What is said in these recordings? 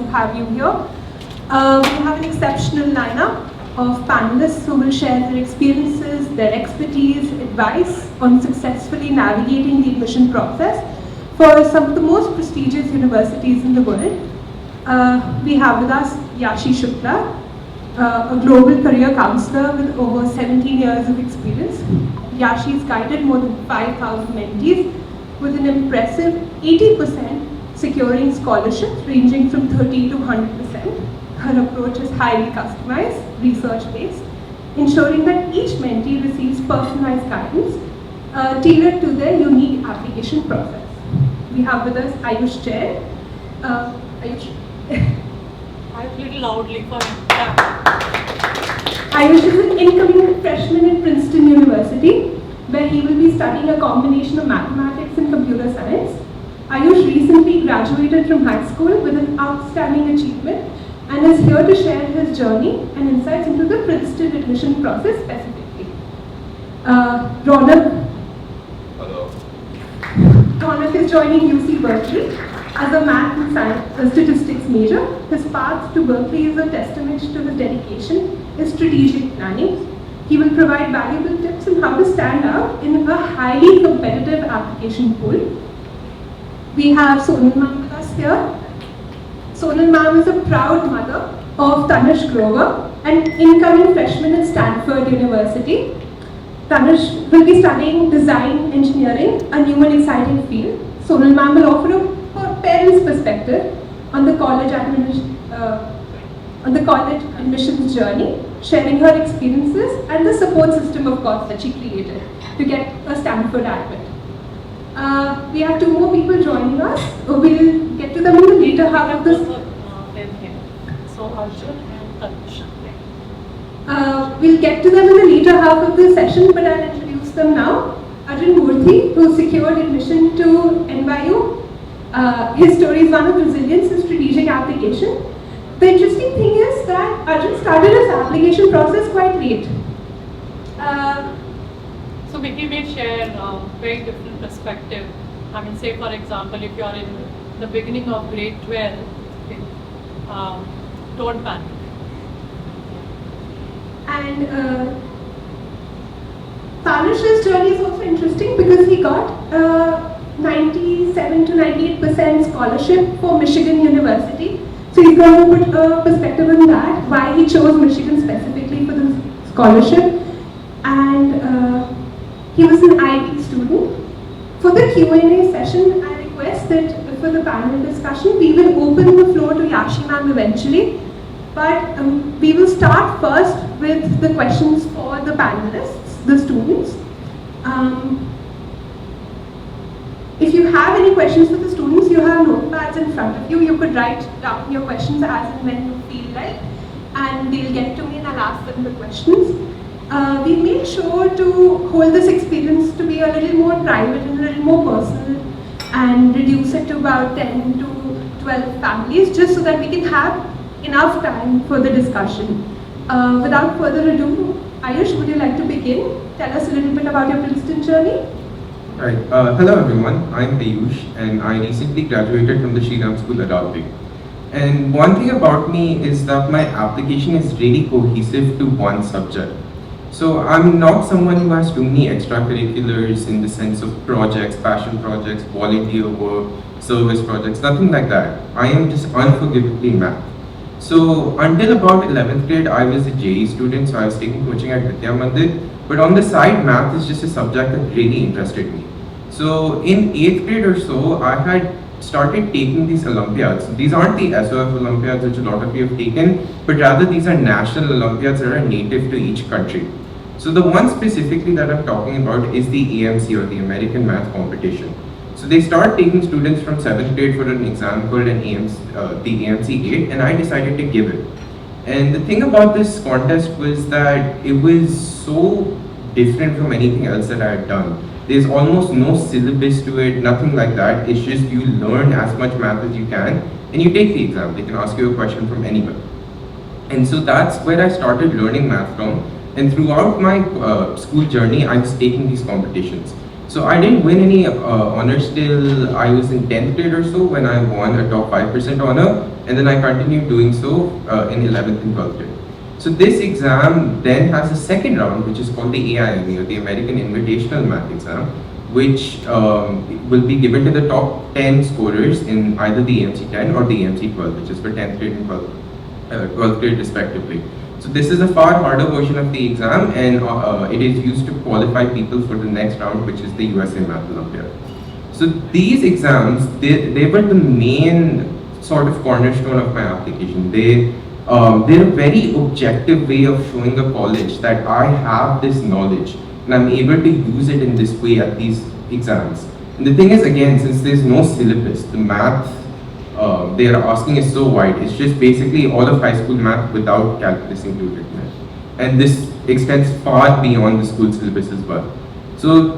have you here. We have an exceptional lineup of panelists who will share their experiences, their expertise, advice on successfully navigating the admission process for some of the most prestigious universities in the world. We have with us Yashi Shukla, a global career counselor with over 17 years of experience. Yashi has guided more than 5,000 mentees with an impressive 80% securing scholarships ranging from 30 to 100%. Her approach is highly customized, research-based, ensuring that each mentee receives personalized guidance tailored to their unique application process. We have with us Ayush Chair. Ayush. A little loudly for him. Ayush is an incoming freshman at Princeton University, where he will be studying a combination of mathematics and computer science. Ayush recently graduated from high school with an outstanding achievement and is here to share his journey and insights into the Princeton admission process specifically. Ronak. Hello. Ronak is joining UC Berkeley as a math and science, statistics major. His path to Berkeley is a testament to his dedication, his strategic planning. He will provide valuable tips on how to stand out in a highly competitive application pool. We have Sonal ma'am with us here. Sonal ma'am is a proud mother of Tanush Grover, an incoming freshman at Stanford University. Tanush will be studying design engineering, a new and exciting field. Sonal ma'am will offer her parents' perspective on the college admissions journey, sharing her experiences and the support system, of course, that she created to get a Stanford admit. We have two more people joining us. We'll get to them in the later half of this. So Arjun and Tanush. We'll get to them in the later half of the session, but I'll introduce them now. Arjun Murthy, who secured admission to NYU. His story is one of resilience and strategic application. The interesting thing is that Arjun started his application process quite late. So Vicky may share very different perspective. I mean, say for example, if you are in the beginning of grade 12, don't panic. And Tanush's journey is also interesting because he got 97 to 98% scholarship for Michigan University. So he's going to put a perspective on that, why he chose Michigan specifically for the scholarship. And he was an IB student. For the Q&A session, I request that for the panel discussion, we will open the floor to Yashi ma'am eventually. But we will start first with the questions for the panelists, the students. If you have any questions for the students, you have notepads in front of you. You could write down your questions as and when you feel like, and they'll get to me and I'll ask them the questions. We made sure to hold this experience to be a little more private and a little more personal and reduce it to about 10 to 12 families just so that we can have enough time for the discussion. Without further ado, Ayush, would you like to begin? Tell us a little bit about your Princeton journey. Right. Hello everyone. I'm Ayush and I recently graduated from the Shriram School Adalvik. And one thing about me is that my application is really cohesive to one subject. So I'm not someone who has too many extracurriculars in the sense of projects, passion projects, volunteer work, service projects, nothing like that. I am just unforgivably math. So until about 11th grade, I was a JE student, so I was taking coaching at Vidya Mandir. But on the side, math is just a subject that really interested me. So in 8th grade or so, I had started taking these Olympiads. These aren't the SOF Olympiads which a lot of you have taken, but rather these are national Olympiads that are native to each country. So the one specifically that I'm talking about is the AMC, or the American Math Competition. So they start taking students from 7th grade for an exam called the AMC 8, and I decided to give it. And the thing about this contest was that it was so different from anything else that I had done. There's almost no syllabus to it, nothing like that. It's just you learn as much math as you can and you take the exam. They can ask you a question from anywhere. And so that's where I started learning math from. And throughout my school journey, I was taking these competitions. So I didn't win any honors till I was in 10th grade or so when I won a top 5% honor, and then I continued doing so in 11th and 12th grade. So this exam then has a second round, which is called the AIME, or the American Invitational Math Exam, which will be given to the top 10 scorers in either the AMC 10 or the AMC 12, which is for 10th grade and 12th grade respectively. So this is a far harder version of the exam, and it is used to qualify people for the next round, which is the USA Math Olympiad. So these exams, they were the main sort of cornerstone of my application. They're a very objective way of showing the college that I have this knowledge and I'm able to use it in this way at these exams. And the thing is, again, since there's no syllabus, the math they are asking is so wide. It's just basically all of high school math without calculus included in it. And this extends far beyond the school syllabus as well. So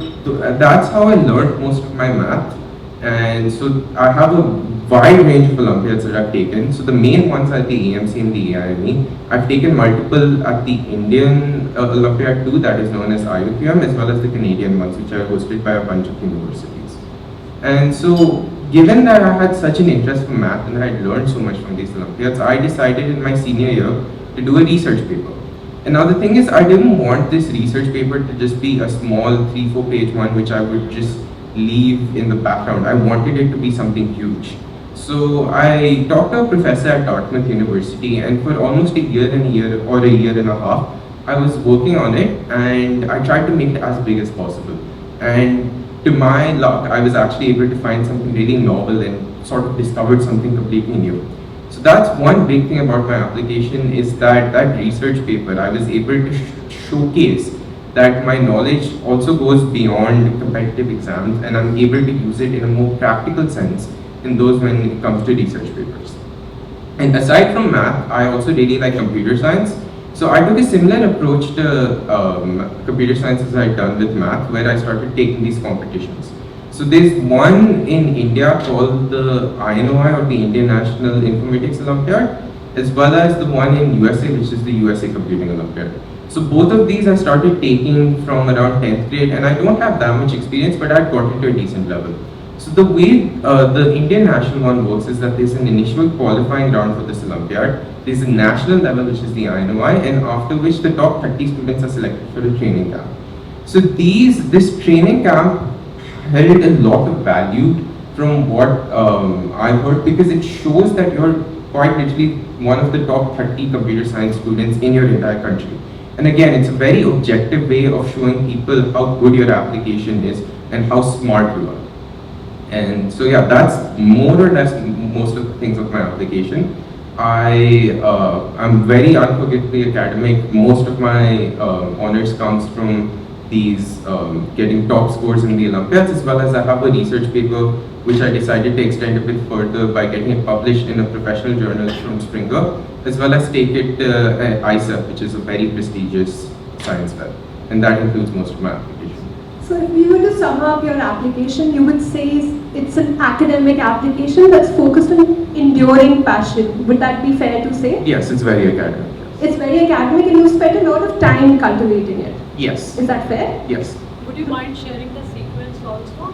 that's how I learned most of my math. And so I have a wide range of Olympiads that I've taken. So the main ones are the AMC and the AIME. I've taken multiple at the Indian Olympiad too, that is known as IUPM, as well as the Canadian ones, which are hosted by a bunch of universities. And so, given that I had such an interest for math and I had learned so much from these Olympiads, I decided in my senior year to do a research paper. And now the thing is, I didn't want this research paper to just be a small 3-4 page one which I would just leave in the background. I wanted it to be something huge. So I talked to a professor at Dartmouth University, and for almost a year and a half, I was working on it, and I tried to make it as big as possible. And to my luck, I was actually able to find something really novel and sort of discovered something completely new. So that's one big thing about my application, is that research paper, I was able to showcase that my knowledge also goes beyond competitive exams, and I'm able to use it in a more practical sense in those when it comes to research papers. And aside from math, I also really like computer science. So I took a similar approach to computer science as I had done with math, where I started taking these competitions. So there's one in India called the INOI, or the Indian National Informatics Olympiad, as well as the one in USA, which is the USA Computing Olympiad. So both of these I started taking from around 10th grade, and I don't have that much experience, but I've gotten to a decent level. So the way the Indian national one works is that there's an initial qualifying round for this Olympiad. There's a national level, which is the INOI, and after which the top 30 students are selected for a training camp. So this training camp held a lot of value from what I heard, because it shows that you're quite literally one of the top 30 computer science students in your entire country. And again, it's a very objective way of showing people how good your application is and how smart you are. And so yeah, that's more or less most of the things of my application. I'm very unforgettably academic. Most of my honors comes from these getting top scores in the Olympiads, as well as I have a research paper which I decided to extend a bit further by getting it published in a professional journal from Springer, as well as take it at ISEP, which is a very prestigious science web, and that includes most of my application. So if we were to sum up your application, you would say it's an academic application that's focused on enduring passion. Would that be fair to say? Yes, it's very academic. Yes. It's very academic, and you spent a lot of time cultivating it. Yes. Is that fair? Yes. Would you mind sharing the sequence also for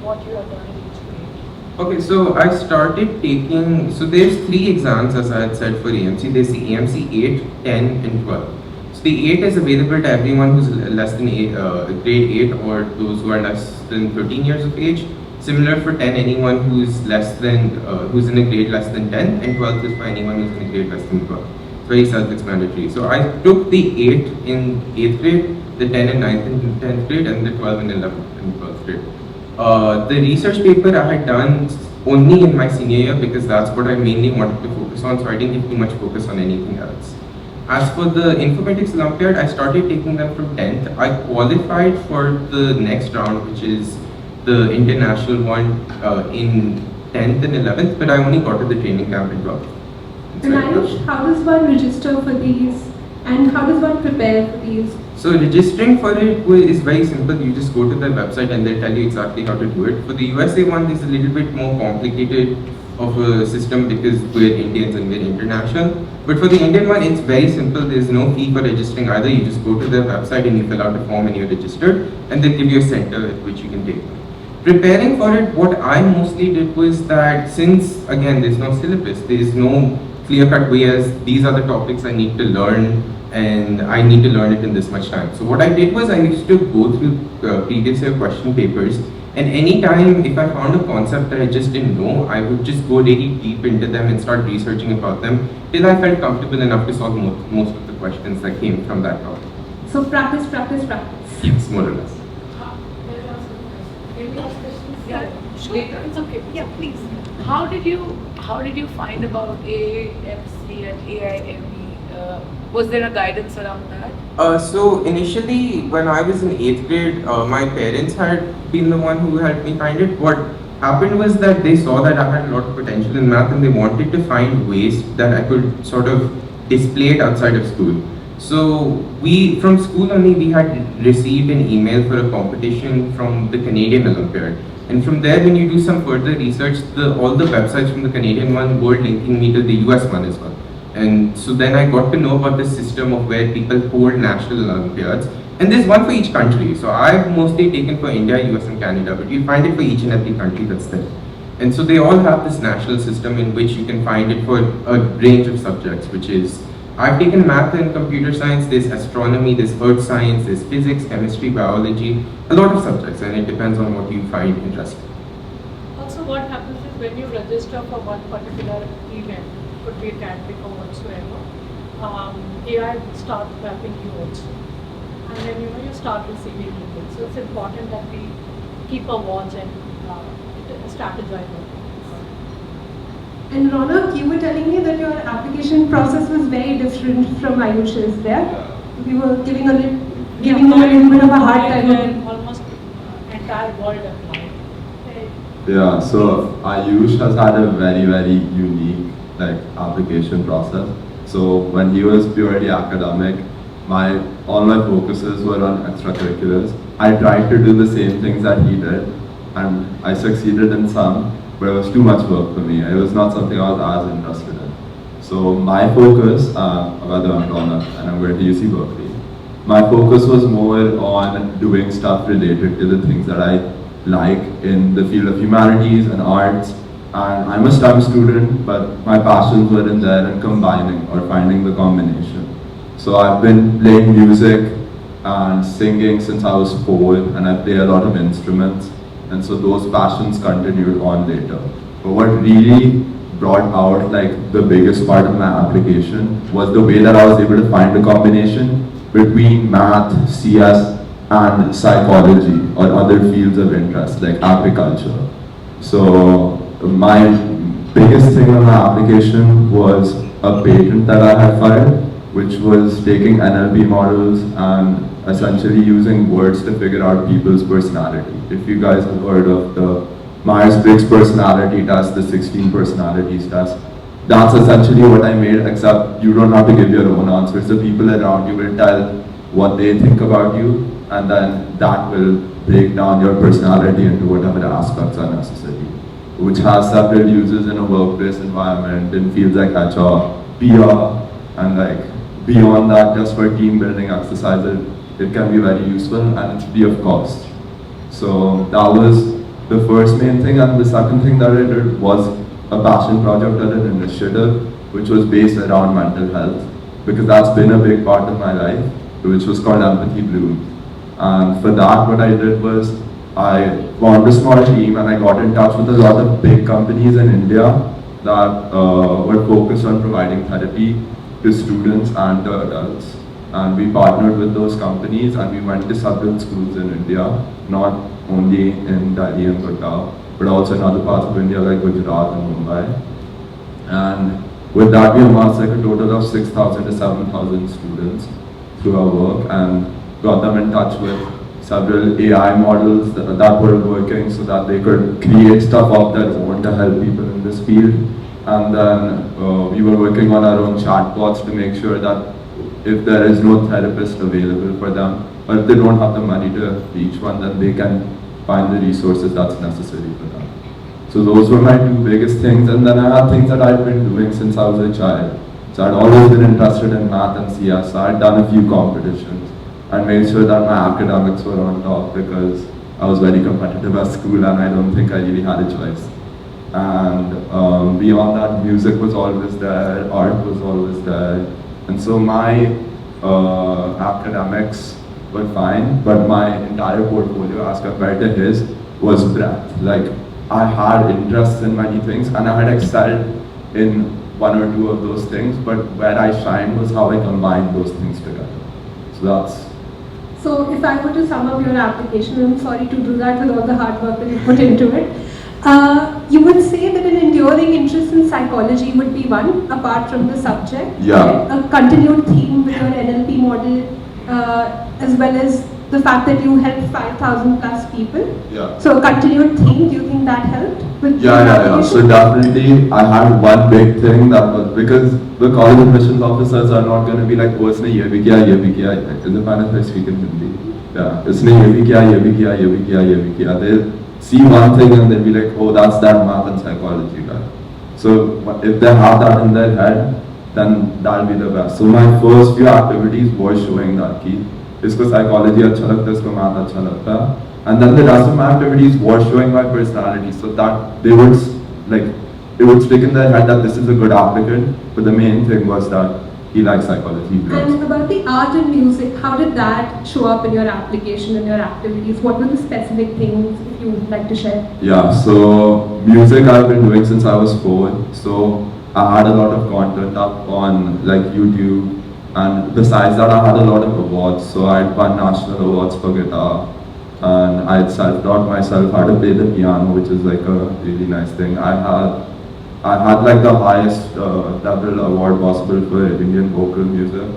what you have done in each grade? Okay, so I started taking, so there's 3 exams as I had said for AMC. There's the AMC 8, 10 and 12. So the 8 is available to everyone who's less than grade 8, or those who are less than 13 years of age. Similar for 10, anyone who's who's in a grade less than 10, and 12 is for anyone who's in a grade less than 12. It's very self-explanatory. So I took the 8 in 8th grade, the 10 in 9th and 10th grade, and the 12 in 11th and 12th grade. The research paper I had done only in my senior year, because that's what I mainly wanted to focus on, so I didn't give too much focus on anything else. As for the Informatics Olympiad, I started taking them from 10th. I qualified for the next round, which is the international one in 10th and 11th, but I only got to the training camp in 12th. And Ayush, how does one register for these, and how does one prepare for these? So registering for it is very simple. You just go to their website and they'll tell you exactly how to do it. For the USA one, it's a little bit more complicated of a system because we're Indians and we're international. But for the Indian one, it's very simple. There's no fee for registering either. You just go to their website and you fill out a form and you're registered, and they give you a center at which you can take. Preparing for it, what I mostly did was that since, again, there's no syllabus, there's no clear-cut way as these are the topics I need to learn and I need to learn it in this much time. So what I did was I used to go through previous year question papers, and anytime if I found a concept that I just didn't know, I would just go really deep into them and start researching about them till I felt comfortable enough to solve most of the questions that came from that topic. So practice, practice, practice. Yes, more or less. Yeah, later. It's okay. Yeah, please. How did you find about AMC and AIME? Was there a guidance around that? So initially, when I was in 8th grade, my parents had been the one who helped me find it. What happened was that they saw that I had a lot of potential in math and they wanted to find ways that I could sort of display it outside of school. So from school only, we had received an email for a competition from the Canadian Olympiad. And from there, when you do some further research, all the websites from the Canadian one were linking me to the US one as well. And so then I got to know about the system of where people hold national Olympiads. And there's one for each country. So I've mostly taken for India, US and Canada, but you find it for each and every country that's there. And so they all have this national system in which you can find it for a range of subjects, which is, I've taken math and computer science, there's astronomy, there's earth science, there's physics, chemistry, biology, a lot of subjects, and it depends on what you find interesting. Also, what happens is when you register for one particular event, could be academic or whatsoever, AI will start mapping you also. And then you start receiving emails. So it's important that we keep a watch and strategize on it. And Ronak, you were telling me that your application process was very different from Ayush's there. We were giving him a little bit of a hard time. Almost entire world applied. Yeah, so Ayush has had a very, very unique application process. So when he was purely academic, all my focuses were on extracurriculars. I tried to do the same things that he did, and I succeeded in some, but it was too much work for me. It was not something I was as interested in. So my focus, whether I'm Ronak and I'm going to UC Berkeley, my focus was more on doing stuff related to the things that I like in the field of humanities and arts. And I'm a STEM student, but my passions were in there and combining or finding the combination. So I've been playing music and singing since I was 4, and I play a lot of instruments. And so those passions continued on later. But what really brought out the biggest part of my application was the way that I was able to find a combination between math, CS, and psychology or other fields of interest like agriculture. So my biggest thing on my application was a patent that I had filed, which was taking NLP models and essentially using words to figure out people's personality. If you guys have heard of the Myers-Briggs personality test, the 16 personalities test, that's essentially what I made, except you don't have to give your own answers. The people around you will tell what they think about you, and then that will break down your personality into whatever aspects are necessary, which has several uses in a workplace environment, in fields like HR, PR, and beyond that, just for team building exercises, it can be very useful and it's free of cost. So that was the first main thing, and the second thing that I did was a passion project or an initiative which was based around mental health, because that's been a big part of my life, which was called Empathy Bloom. And for that, what I did was I formed a small team and I got in touch with a lot of big companies in India that were focused on providing therapy to students and to adults. And we partnered with those companies and we went to several schools in India, not only in Delhi and Gurgaon, but also in other parts of India like Gujarat and Mumbai. And with that, we amassed a total of 6,000 to 7,000 students through our work and got them in touch with several AI models that were working so that they could create stuff of their own to help people in this field. And then we were working on our own chatbots to make sure that if there is no therapist available for them, or if they don't have the money to reach one, then they can find the resources that's necessary for them. So those were my two biggest things, and then I had things that I'd been doing since I was a child. So I'd always been interested in math and CS, so I'd done a few competitions and made sure that my academics were on top because I was very competitive at school and I don't think I really had a choice. And beyond that, music was always there, art was always there, and so my academics were fine, but my entire portfolio as compared to his was breadth. Like I had interests in many things and I had excelled in one or two of those things, but where I shined was how I combined those things together. So that's. So if I were to sum up your application, I'm sorry to do that with all the hard work that you put into it, you would say that an enduring interest in psychology would be one, apart from the subject. Yeah. A continued theme with your NLP model, as well as the fact that you helped 5,000 plus people. Yeah. So a continued theme, do you think that helped with your Yeah. application? So definitely, I had one big thing that was because the college admissions officers are not going to be like, oh, इसने ये भी किया, ये भी किया. In the finance, I speak in Hindi. Yeah, इसने ये भी किया, ये भी किया, ये भी किया, ये भी किया. They see one thing and they'll be like, oh, that's that math and psychology guy. So if they have that in their head, then that'll be the best. So my first few activities were showing that key. इसको psychology अच्छा लगता है, इसको math अच्छा लगता है. And then the rest of my activities were showing my personality, so that they would it would stick in their head that this is a good applicant. But the main thing was that he likes psychology. And about the art and music, how did that show up in your application and your activities? What were the specific things, if you would like to share? Yeah, so music I've been doing since I was 4. So I had a lot of content up on like YouTube, and besides that I had a lot of awards. So I had won national awards for guitar, and I had self-taught myself how to play the piano, which is like a really nice thing. I had like the highest level award possible for Indian vocal music,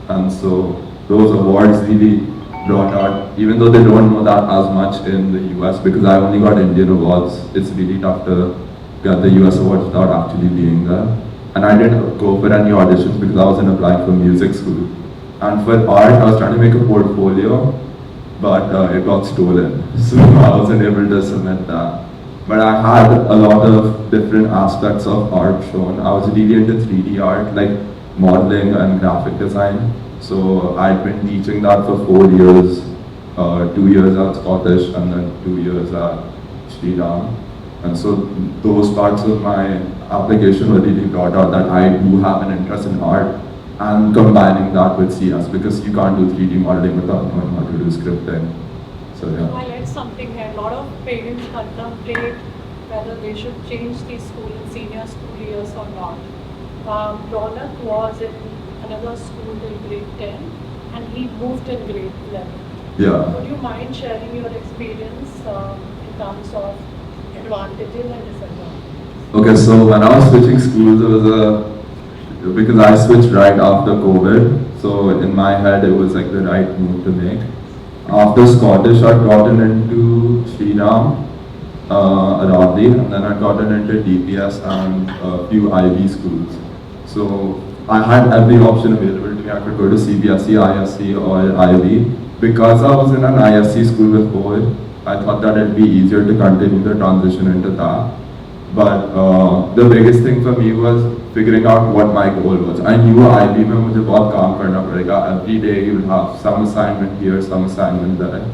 and so those awards really brought out, even though they don't know that as much in the US because I only got Indian awards, it's really tough to get the US awards without actually being there. And I didn't go for any auditions because I wasn't applying for music school. And for art, I was trying to make a portfolio, but it got stolen, so I wasn't able to submit that. But I had a lot of different aspects of art shown. I was really into 3D art, like modeling and graphic design. So I'd been teaching that for 4 years, 2 years at Scottish and then 2 years at Sri Ram. And so those parts of my application were really brought out that I do have an interest in art and combining that with CS because you can't do 3D modeling without knowing how to do scripting. So yeah. I'll add something here. A lot of parents contemplate whether they should change the school in senior school years or not. Ronak was in another school till grade 10 and he moved in grade 11. Yeah. Would you mind sharing your experience in terms of advantages and disadvantages? Okay, so when I was switching schools, it was because I switched right after COVID. So in my head, it was like the right move to make. After Scottish, I'd gotten into Sri Ram, Aradli, and then I'd gotten into DPS and a few IB schools. So I had every option available to me. I could go to CBSE, ISC or IB. Because I was in an ISC school before, I thought that it'd be easier to continue the transition into that. But the biggest thing for me was figuring out what my goal was. I knew IB में मुझे बहुत काम करना पड़ेगा. Every day you'll have some assignment here, some assignment there,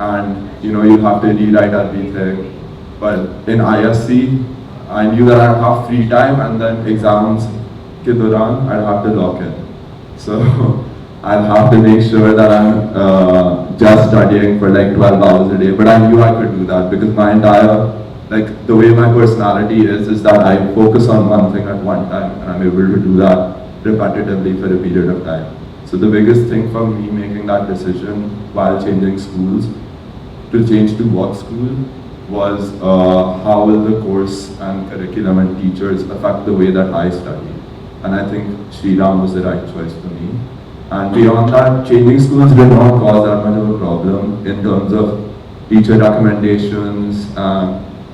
and you'll have to rewrite everything. But in ISC, I knew that I'd have free time, and then exams के दौरान I'd have to lock in. So I'll have to make sure that I'm just studying for like 12 hours a day. But I knew I could do that because my entire the way my personality is that I focus on one thing at one time and I'm able to do that repetitively for a period of time. So the biggest thing for me making that decision while changing schools to change to what school was how will the course and curriculum and teachers affect the way that I study. And I think Sri Ram was the right choice for me. And beyond that, changing schools did not cause that much of a problem in terms of teacher recommendations.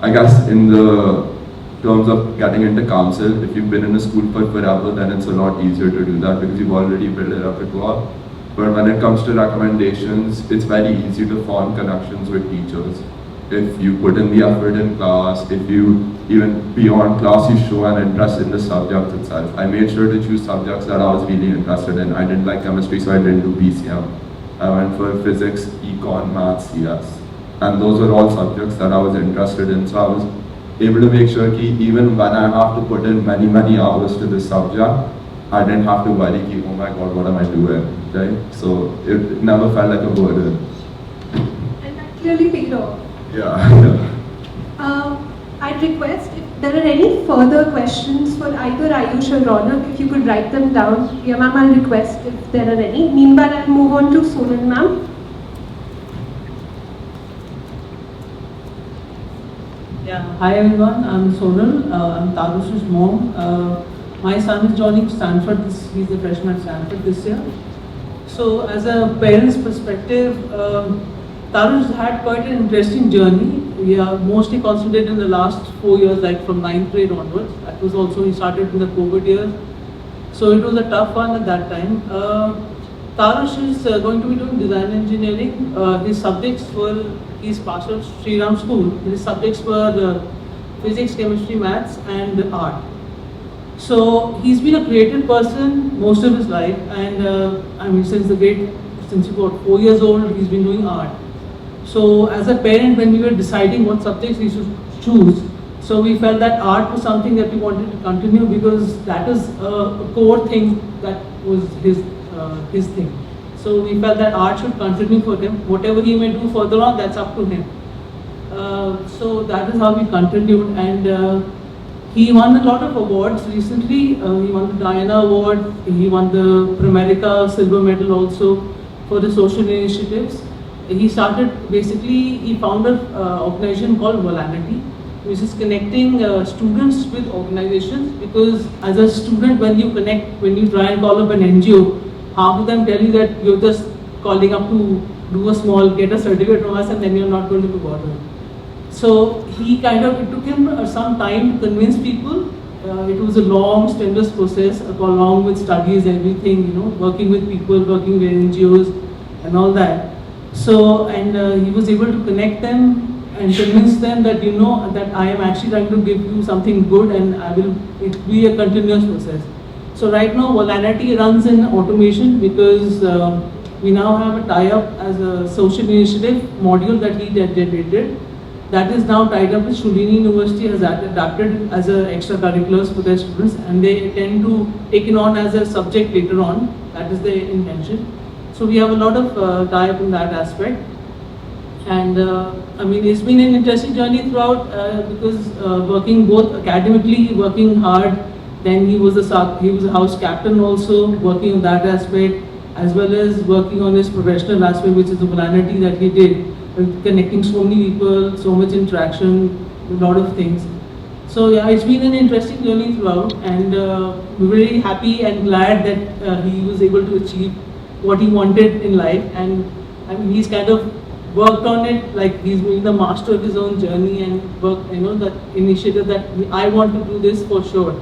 I guess in the terms of getting into council, if you've been in a school for forever, then it's a lot easier to do that because you've already built a repertoire. But when it comes to recommendations, it's very easy to form connections with teachers. if you put in the effort in class, if you even beyond class you show an interest in the subject itself. I made sure to choose subjects that I was really interested in. I didn't like chemistry, so I didn't do PCM. I went for physics, econ, maths, CS. And those were all subjects that I was interested in. So I was able to make sure that even when I have to put in many, many hours to this subject, I didn't have to worry, oh my god, what am I doing, right? So it never felt like a burden. And that clearly paid off. Yeah. I'd request if there are any further questions for either Ayush or Ronak, if you could write them down. Yeah, ma'am, I'll request if there are any. Meanwhile, I'll move on to Sonal, ma'am. Yeah, hi everyone, I'm Sonal. I'm Tarush's mom. My son is joining Stanford, he's a freshman at Stanford this year. So as a parent's perspective, Tarush had quite an interesting journey. We are mostly concentrated in the last 4 years, like from 9th grade onwards. That was also, he started in the COVID years. So it was a tough one at that time. Tarush is going to be doing design engineering. His subjects were, he's passed out Sri Ram school. His subjects were physics, chemistry, maths and art. So he's been a creative person most of his life, and I mean since he was 4 years old, he's been doing art. So as a parent, when we were deciding what subjects we should choose, so we felt that art was something that we wanted to continue because that is a core thing that was his thing. So we felt that art should continue for him. Whatever he may do further on, that's up to him. So that is how we continued, and he won a lot of awards recently. He won the Diana Award, he won the Primerica Silver Medal also for the social initiatives. He started, basically, he founded an organization called Volanity, which is connecting students with organizations, because as a student, when you connect, when you try and call up an NGO, half of them tell you that you're just calling up to do a small, get a certificate from us, and then you're not going to be bothered. So he it took him some time to convince people. It was a long, strenuous process, along with studies, everything, working with people, working with NGOs and all that. So, and he was able to connect them and convince them that, that I am actually trying to give you something good, and it will be a continuous process. So right now, Volanity runs in automation because we now have a tie-up as a social initiative module that he did. That is now tied up with Shulini University, has adapted as a extracurriculars for their students, and they tend to take it on as a subject later on. That is the intention. So we have a lot of tie-up in that aspect. And I mean, it's been an interesting journey throughout because working both academically, working hard. Then he was a house captain also, working on that aspect, as well as working on his professional aspect, which is the Volanity that he did, connecting so many people, so much interaction, a lot of things. So yeah, it's been an interesting journey throughout, and we're really happy and glad that he was able to achieve what he wanted in life. And I mean, he's kind of worked on it, like he's been the master of his own journey, and worked, that initiative that I want to do this for sure.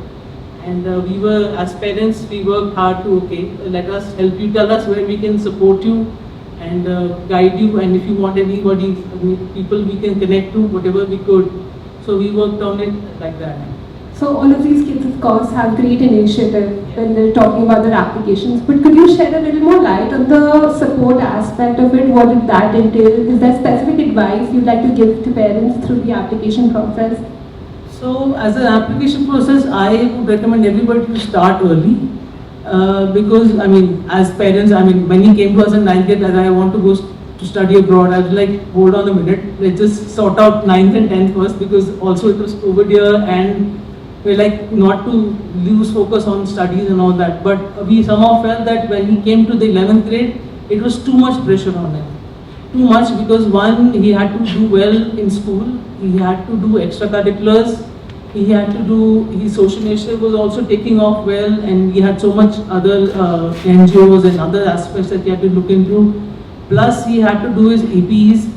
And we were, as parents, we worked hard to, let us help you, tell us where we can support you and guide you, and if you want anybody, people we can connect to, whatever we could. So we worked on it like that. So all of these kids, of course, have great initiative when they're talking about their applications. But could you shed a little more light on the support aspect of it? What did that entail? Is there specific advice you'd like to give to parents through the application process? So as an application process, I would recommend everybody to start early. Because, I mean, as parents, I mean, when he came to us in 9th grade that I want to go to study abroad, I was like, hold on a minute, let's just sort out 9th and 10th first, because also it was COVID year, and we're like not to lose focus on studies and all that. But we somehow felt that when he came to the 11th grade, it was too much pressure on him. Too much, because one, he had to do well in school, he had to do extracurriculars, he had to do, his social initiative was also taking off well, and he had so much other NGOs and other aspects that he had to look into. Plus he had to do his APs,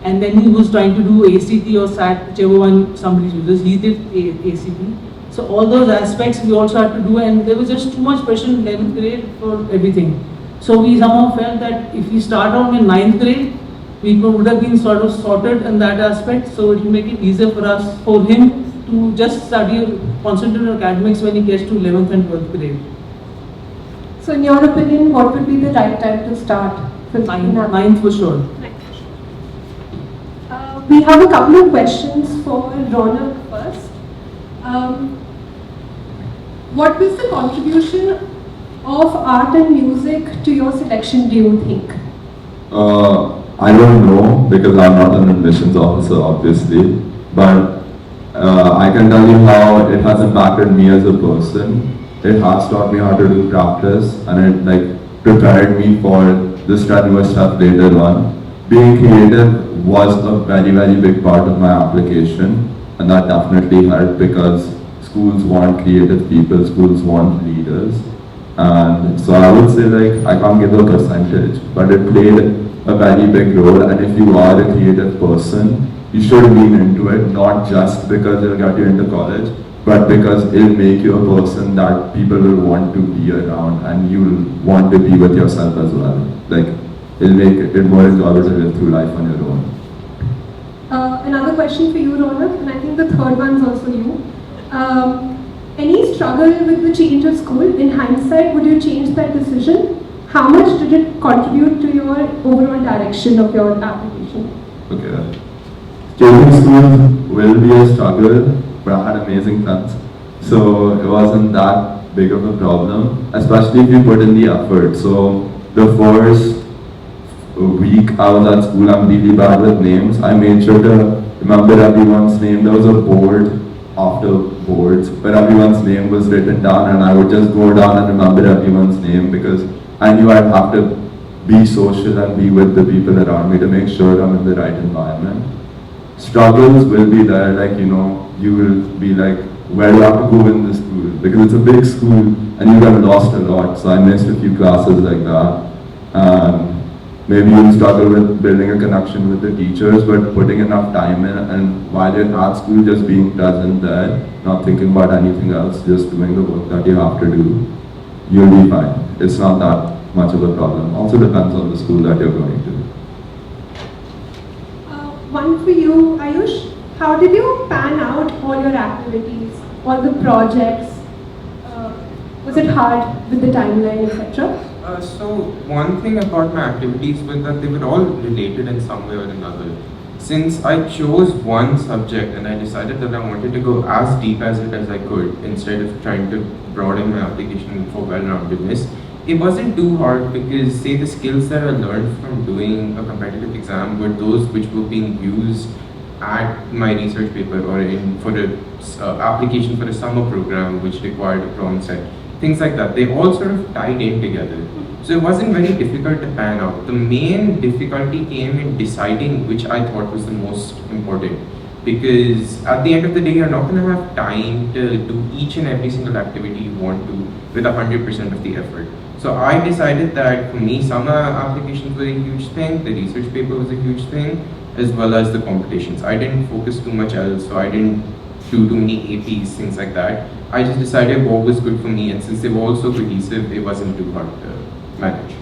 and then he was trying to do ACT or SAT, whichever one somebody chooses. He did ACT. So all those aspects we also had to do, and there was just too much pressure in 11th grade for everything. So we somehow felt that if we start out in 9th grade, we would have been sort of sorted in that aspect, so it will make it easier for him to just study, concentrate on academics when he gets to 11th and 12th grade. So in your opinion, what would be the right time to start? Ninth for sure. We have a couple of questions for Ronak first. What was the contribution of art and music to your selection, do you think? I don't know because I'm not an admissions officer, obviously, but I can tell you how it has impacted me as a person. It has taught me how to do practice, and it prepared me for the strenuous stuff later on. Being creative was a very big part of my application, and that definitely helped because schools want creative people, schools want leaders. And so I would say I can't give a percentage, but it played a very big role. And if you are a creative person, you should lean into it, not just because it'll get you into college, but because it'll make you a person that people will want to be around and you'll want to be with yourself as well. It'll make it more enjoyable to live through life on your own. Another question for you, Ronak, and I think the third one's also you. Any struggle with the change of school? In hindsight, would you change that decision? How much did it contribute to your overall direction of your application? Okay. Changing school will be a struggle, but I had amazing friends. So it wasn't that big of a problem, especially if you put in the effort. So the first week I was at school, I'm really bad with names. I made sure to remember everyone's name. There was a board after boards where everyone's name was written down, and I would just go down and remember everyone's name because I knew I'd have to be social and be with the people around me to make sure I'm in the right environment. Struggles will be there, you will be where do I have to go in this school? Because it's a big school and you get lost a lot. So I missed a few classes like that. Maybe you'll struggle with building a connection with the teachers, but putting enough time in and while you're at school, just being present there, not thinking about anything else, just doing the work that you have to do, you'll be fine. It's not that much of a problem. Also depends on the school that you're going to. One for you, Ayush. How did you pan out all your activities, all the projects? Was it hard with the timeline, etc.? So one thing about my activities was that they were all related in some way or another. Since I chose one subject and I decided that I wanted to go as deep as it as I could instead of trying to broaden my application for well-roundedness, it wasn't too hard because say the skills that I learned from doing a competitive exam were those which were being used at my research paper or for the application for a summer program which required a prom set. Things like that, they all sort of tied in together. So it wasn't very difficult to pan out. The main difficulty came in deciding which I thought was the most important. Because at the end of the day, you're not going to have time to do each and every single activity you want to with 100% of the effort. So I decided that for me, summer applications were a huge thing, the research paper was a huge thing, as well as the competitions. I didn't focus too much else, so I didn't do too many APs, things like that. I just decided what was good for me, and since they were all so cohesive, it wasn't too hard to manage.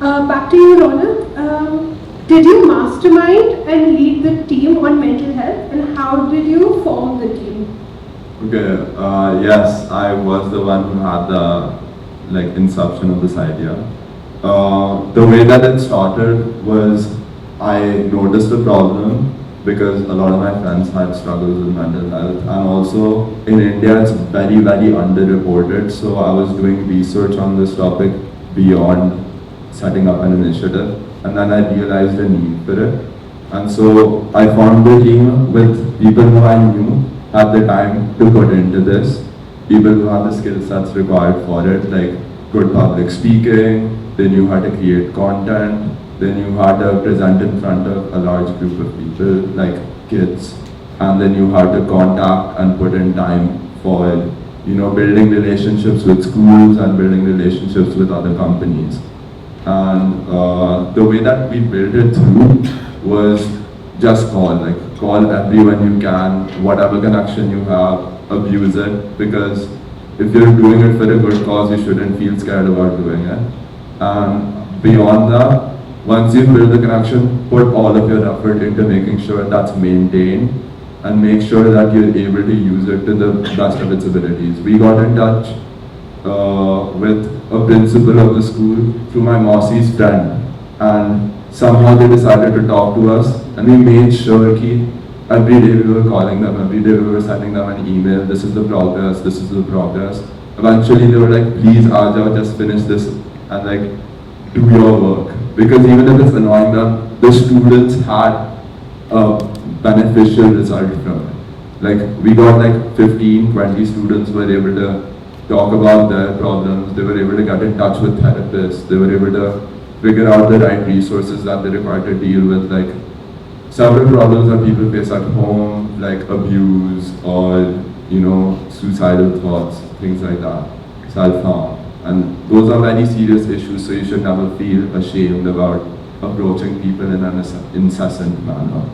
Back to you, Ronak. Did you mastermind and lead the team on mental health, and how did you form the team? Okay, yes, I was the one who had the inception of this idea. The way that it started was I noticed a problem because a lot of my friends had struggles with mental health, and also in India it's very underreported. So I was doing research on this topic beyond setting up an initiative, and then I realized a need for it. And so I formed a team with people who I knew had the time to put into this, people who had the skill sets required for it, like good public speaking, they knew how to create content, they knew how to present in front of a large group of people, like kids, and they knew how to contact and put in time for building relationships with schools and building relationships with other companies. And the way that we built it through was just call everyone you can, whatever connection you have, abuse it, because if you're doing it for a good cause, you shouldn't feel scared about doing it. And beyond that, once you build the connection, put all of your effort into making sure that's maintained and make sure that you're able to use it to the best of its abilities. We got in touch with a principal of the school through my Mausi's friend, and somehow they decided to talk to us, and we made sure that every day we were calling them, every day we were sending them an email, this is the progress, this is the progress. Eventually they were like, please Aja, just finish this and like do your work. Because even if it's annoying them, the students had a beneficial result from it. Like we got like 15, 20 students were able to talk about their problems, they were able to get in touch with therapists, they were able to figure out the right resources that they require to deal with like several problems that people face at home, like abuse or suicidal thoughts, things like that, self-harm. And those are very serious issues, so you should never feel ashamed about approaching people in an incessant manner.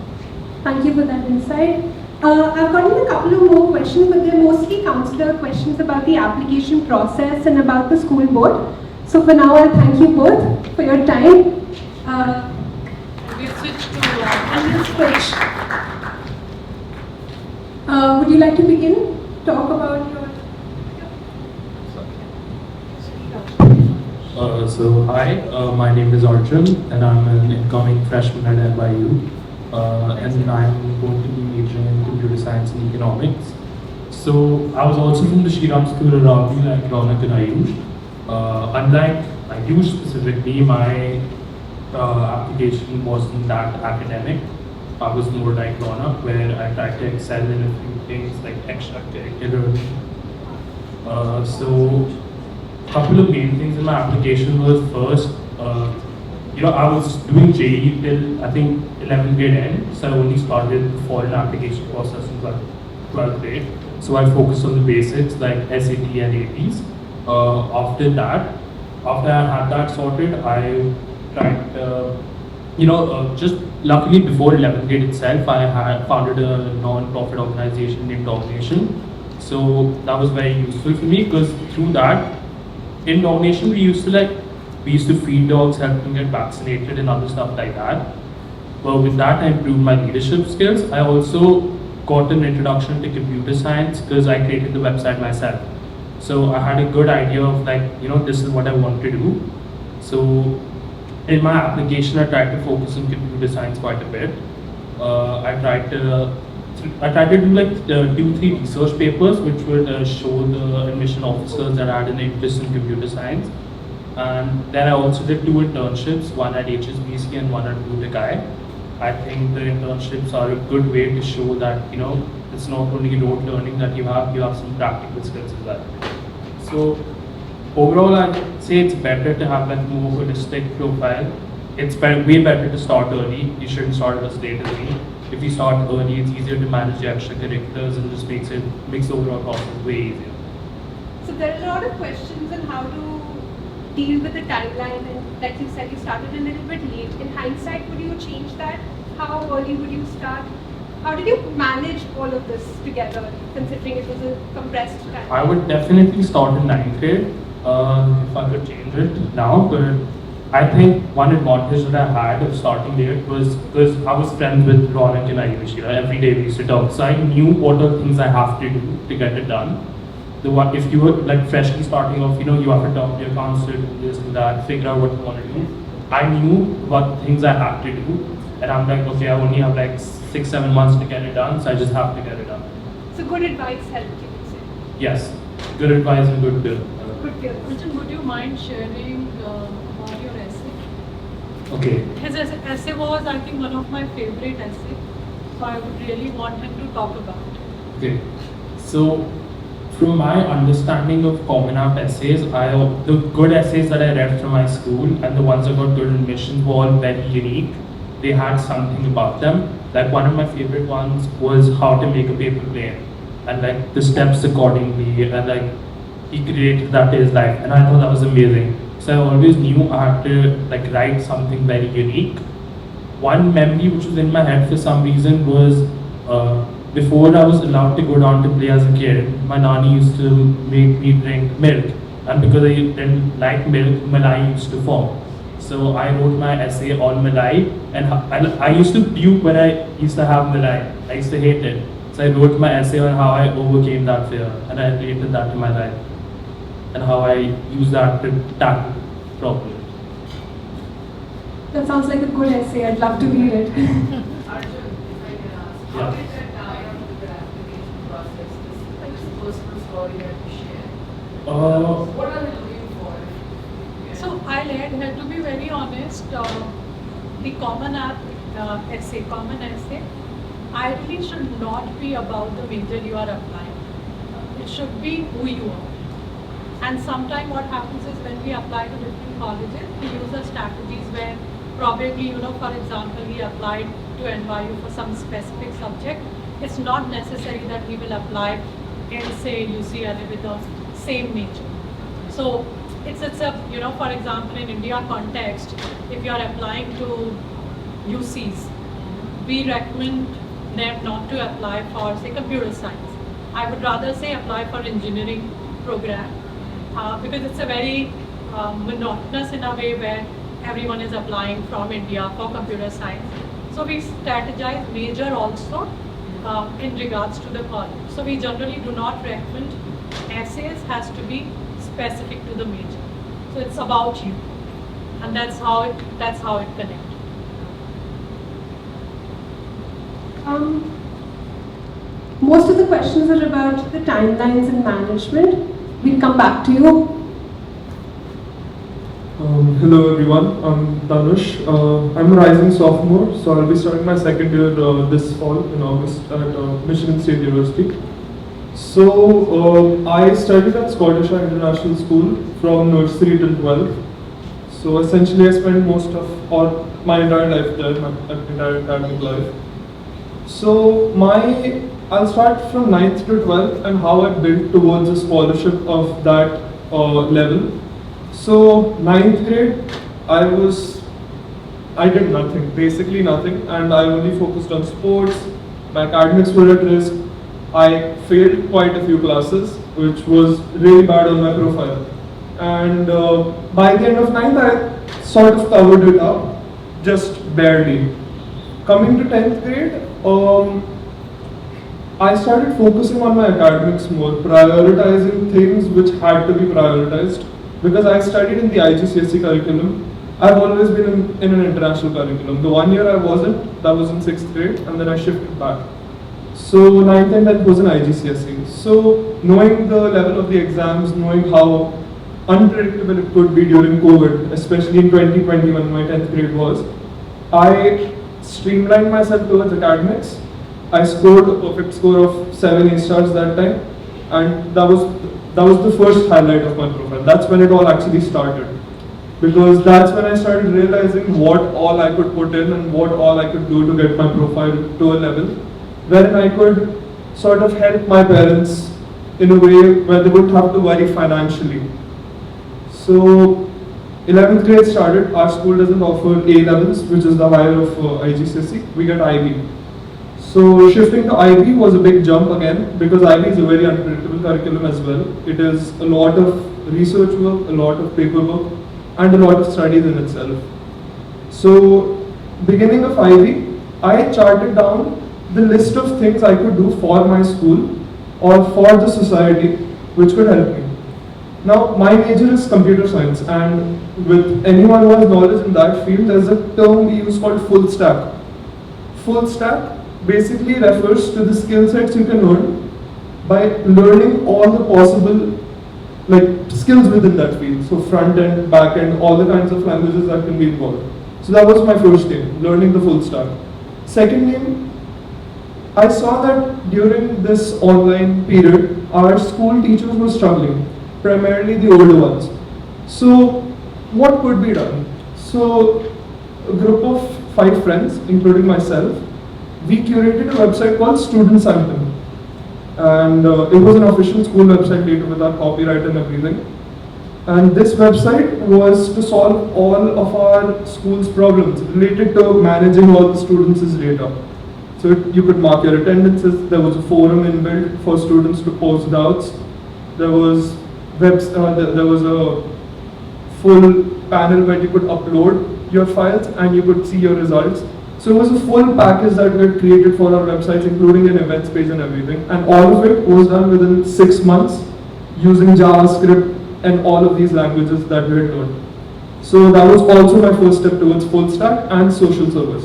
Thank you for that insight. I've gotten a couple of more questions, but they're mostly counselor questions about the application process and about the school board. So for now, I'll thank you both for your time. We'll switch to And we'll switch. Would you like to begin? Talk about your... Hi, my name is Arjun and I'm an incoming freshman at NYU and I'm going to be majoring in computer science and economics. So I was also from the Shriram School around me like Ronak and Ayush. Unlike Ayush specifically, my application wasn't that academic. I was more like Ronak where I tried to excel in a few things like extracurricular. So couple of main things in my application was first, I was doing JEE till I think 11th grade end, so I only started the foreign application process in 12th grade. So I focused on the basics like SAT and APs. After that, after I had that sorted, I tried, just luckily before 11th grade itself, I had founded a non-profit organization named Domination. So that was very useful for me because through that, in Domination, we used to feed dogs, help them get vaccinated and other stuff like that. But with that, I improved my leadership skills. I also got an introduction to computer science because I created the website myself. So I had a good idea of this is what I want to do. So in my application, I tried to focus on computer science quite a bit. I tried to do like 2-3 research papers which would show the admission officers that I had an interest in computer science. And then I also did 2 internships, one at HSBC and one at Blue Tick. I think the internships are a good way to show that it's not only rote learning that you have some practical skills as well. So overall, I'd say it's better to have like more holistic profile. It's way better to start early. You shouldn't start as late as me. If you start early, it's easier to manage the extracurriculars and just makes the overall process way easier. So there are a lot of questions on how to deal with the timeline, and like you said, you started a little bit late. In hindsight, would you change that? How early would you start? How did you manage all of this together, considering it was a compressed time? I would definitely start in 9th grade if I could change it now, but I think one advantage that I had of starting late was because I was friends with Ronak and Ayush. Every day we used to talk, so I knew what are the things I have to do to get it done. If you were like freshly starting off, you have to talk to your counselor, do this and that, figure out what you want to do. I knew what things I have to do, and I'm like, okay, I only have like 6-7 months to get it done, so I just have to get it done. So good advice helped, you could say. Yes, good advice and good bill. Good bill. Arjun, would you mind sharing about your essay? Okay. His essay was, I think, one of my favorite essays. So I would really want him to talk about it. Okay. So, from my understanding of Common App essays, the good essays that I read from my school and the ones that got good admissions were all very unique. They had something about them. Like one of my favorite ones was how to make a paper plane and like the steps accordingly, and like he created that to his life, and I thought that was amazing. So I always knew I had to like write something very unique. One memory which was in my head for some reason was before I was allowed to go down to play as a kid, my nanny used to make me drink milk, and because I didn't like milk, Malai used to form. So I wrote my essay on Malai, and I used to puke when I used to have Malai. I used to hate it. So I wrote my essay on how I overcame that fear, and I related that to my life, and how I use that to tackle problems. That sounds like a good essay. I'd love to read it. Arjun, if I can ask, how Yeah. did that tie up with the application process? This personal story that you share. What are they looking for? So I'll add here, to be very honest, the common essay, ideally should not be about the major you are applying. It should be who you are. And sometimes what happens is when we apply to different colleges, we use the strategies where probably, for example, he applied to NYU for some specific subject. It's not necessary that he will apply in, say, UCLA with the same major. So it's a, for example, in India context, if you are applying to UCs, we recommend them not to apply for, say, computer science. I would rather say apply for engineering program because it's a very monotonous in a way where everyone is applying from India for computer science. So we strategize major also in regards to the college. So we generally do not recommend essays has to be specific to the major. So it's about you, and that's how it connects. Most of the questions are about the timelines and management. We'll come back to you. Hello everyone, I'm Danush. I'm a rising sophomore, so I'll be starting my second year this fall in August at Michigan State University. So I studied at Scottish International School from nursery till 12th. So essentially I spent most of my entire life there, my entire academic life. So I'll start from 9th to 12th and how I built towards a scholarship of that level. So 9th grade, I did nothing, basically nothing, and I only focused on sports. My academics were at risk. I failed quite a few classes, which was really bad on my profile. And by the end of 9th, I sort of covered it up, just barely. Coming to 10th grade, I started focusing on my academics more, prioritizing things which had to be prioritized. Because I studied in the IGCSE curriculum, I've always been in an international curriculum. The 1 year I wasn't, that was in 6th grade, and then I shifted back. So 9th and 10th was in IGCSE. So knowing the level of the exams, knowing how unpredictable it could be during COVID, especially in 2020 when my 10th grade was, I streamlined myself towards academics. I scored a perfect score of 7 A stars that time, and that was the first highlight of my profile. That's when it all actually started. Because that's when I started realizing what all I could put in and what all I could do to get my profile to a level wherein I could sort of help my parents in a way where they wouldn't have to worry financially. So 11th grade started. Our school doesn't offer A levels, which is the higher of IGCSE. We get IB. So shifting to IB was a big jump again because IB is a very unpredictable curriculum as well. It is a lot of research work, a lot of paperwork, and a lot of studies in itself. So beginning of IB, I charted down the list of things I could do for my school or for the society which could help me. Now my major is computer science, and with anyone who has knowledge in that field, there's a term we use called full stack. Full stack basically refers to the skill sets you can learn by learning all the possible skills within that field. So front end, back end, all the kinds of languages that can be involved. So that was my first aim, learning the full stack. Second aim, I saw that during this online period, our school teachers were struggling, primarily the older ones. So what could be done? So a group of 5 friends, including myself, we curated a website called Student Sanctum, and it was an official school website later with our copyright and everything. And this website was to solve all of our school's problems related to managing all the students' data. So you could mark your attendances. There was a forum inbuilt for students to post doubts. There was there was a full panel where you could upload your files and you could see your results. So it was a full package that we had created for our websites, including an events page and everything. And all of it was done within 6 months using JavaScript and all of these languages that we had learned. So that was also my first step towards full stack and social service.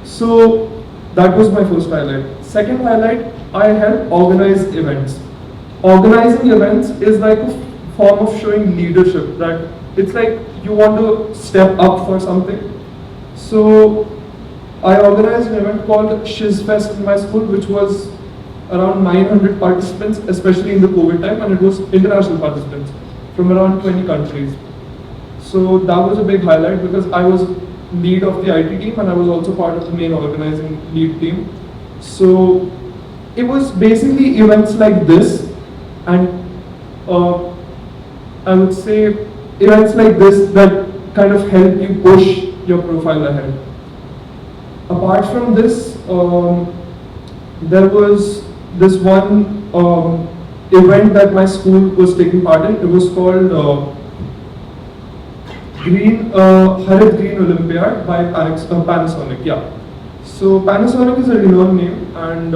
So that was my first highlight. Second highlight, I help organize events. Organizing events is like a form of showing leadership, that it's like you want to step up for something. So I organized an event called Shiz Fest in my school, which was around 900 participants, especially in the COVID time, and it was international participants from around 20 countries. So that was a big highlight because I was lead of the IT team and I was also part of the main organizing lead team. So it was basically events like this, and I would say events like this that kind of help you push your profile ahead. Apart from this, there was this one event that my school was taking part in. It was called Harit Green Olympiad by Panasonic. Yeah. So Panasonic is a renowned name, and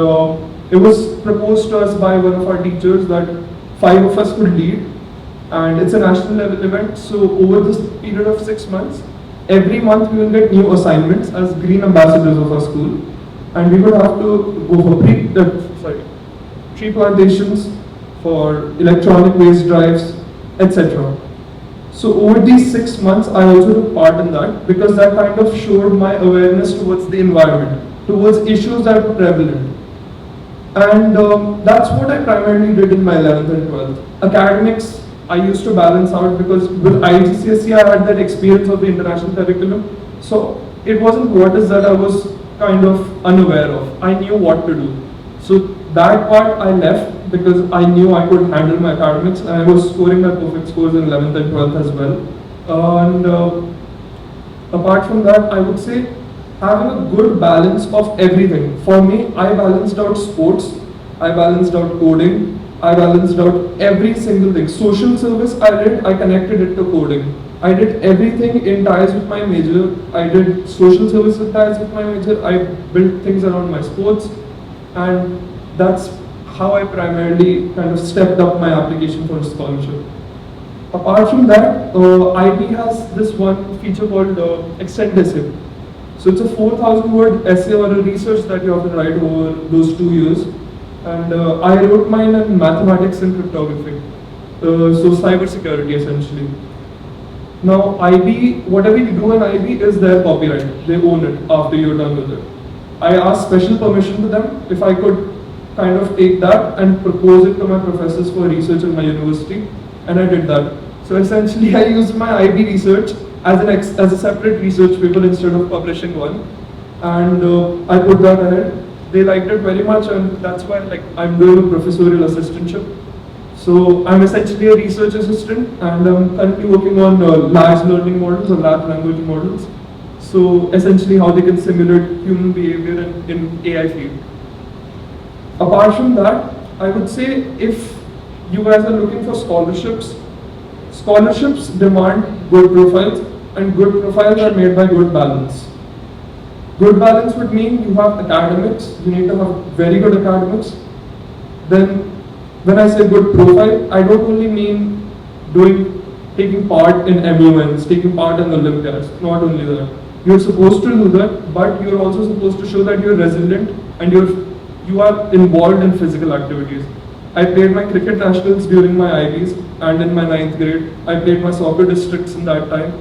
it was proposed to us by one of our teachers that 5 of us could lead, and it's a national level event. So over this period of 6 months, every month we will get new assignments as green ambassadors of our school, and we would have to go for tree plantations, for electronic waste drives, etc. So over these 6 months, I also took part in that because that kind of showed my awareness towards the environment, towards issues that were prevalent. And that's what I primarily did in my 11th and 12th. Academics, I used to balance out because with IGCSE, I had that experience of the international curriculum. So it wasn't what is that I was kind of unaware of. I knew what to do. So that part I left because I knew I could handle my academics, and I was scoring my perfect scores in 11th and 12th as well. And apart from that, I would say having a good balance of everything. For me, I balanced out sports, I balanced out coding, I balanced out every single thing. Social service I connected it to coding. I did everything in ties with my major. I did social service in ties with my major. I built things around my sports, and that's how I primarily kind of stepped up my application for a scholarship. Apart from that, IB has this one feature called Extend Essay. So it's a 4,000 word essay or a research that you have to write over those 2 years. And I wrote mine in mathematics and cryptography. So cyber security essentially. Now IB, whatever you do in IB is their copyright. They own it after you're done with it. I asked special permission to them if I could kind of take that and propose it to my professors for research in my university, and I did that. So essentially I used my IB research as a separate research paper instead of publishing one, and I put that ahead. They liked it very much, and that's why I'm doing a professorial assistantship. So I'm essentially a research assistant, and I'm currently working on large learning models or large language models. So essentially how they can simulate human behavior in AI field. Apart from that, I would say if you guys are looking for scholarships, scholarships demand good profiles, and good profiles are made by good balance. Good balance would mean you have academics, you need to have very good academics. Then when I say good profile, I don't only mean taking part in MUNs, taking part in Olympiads, not only that. You're supposed to do that, but you're also supposed to show that you're resilient and you are involved in physical activities. I played my cricket nationals during my IBs, and in my 9th grade, I played my soccer districts in that time.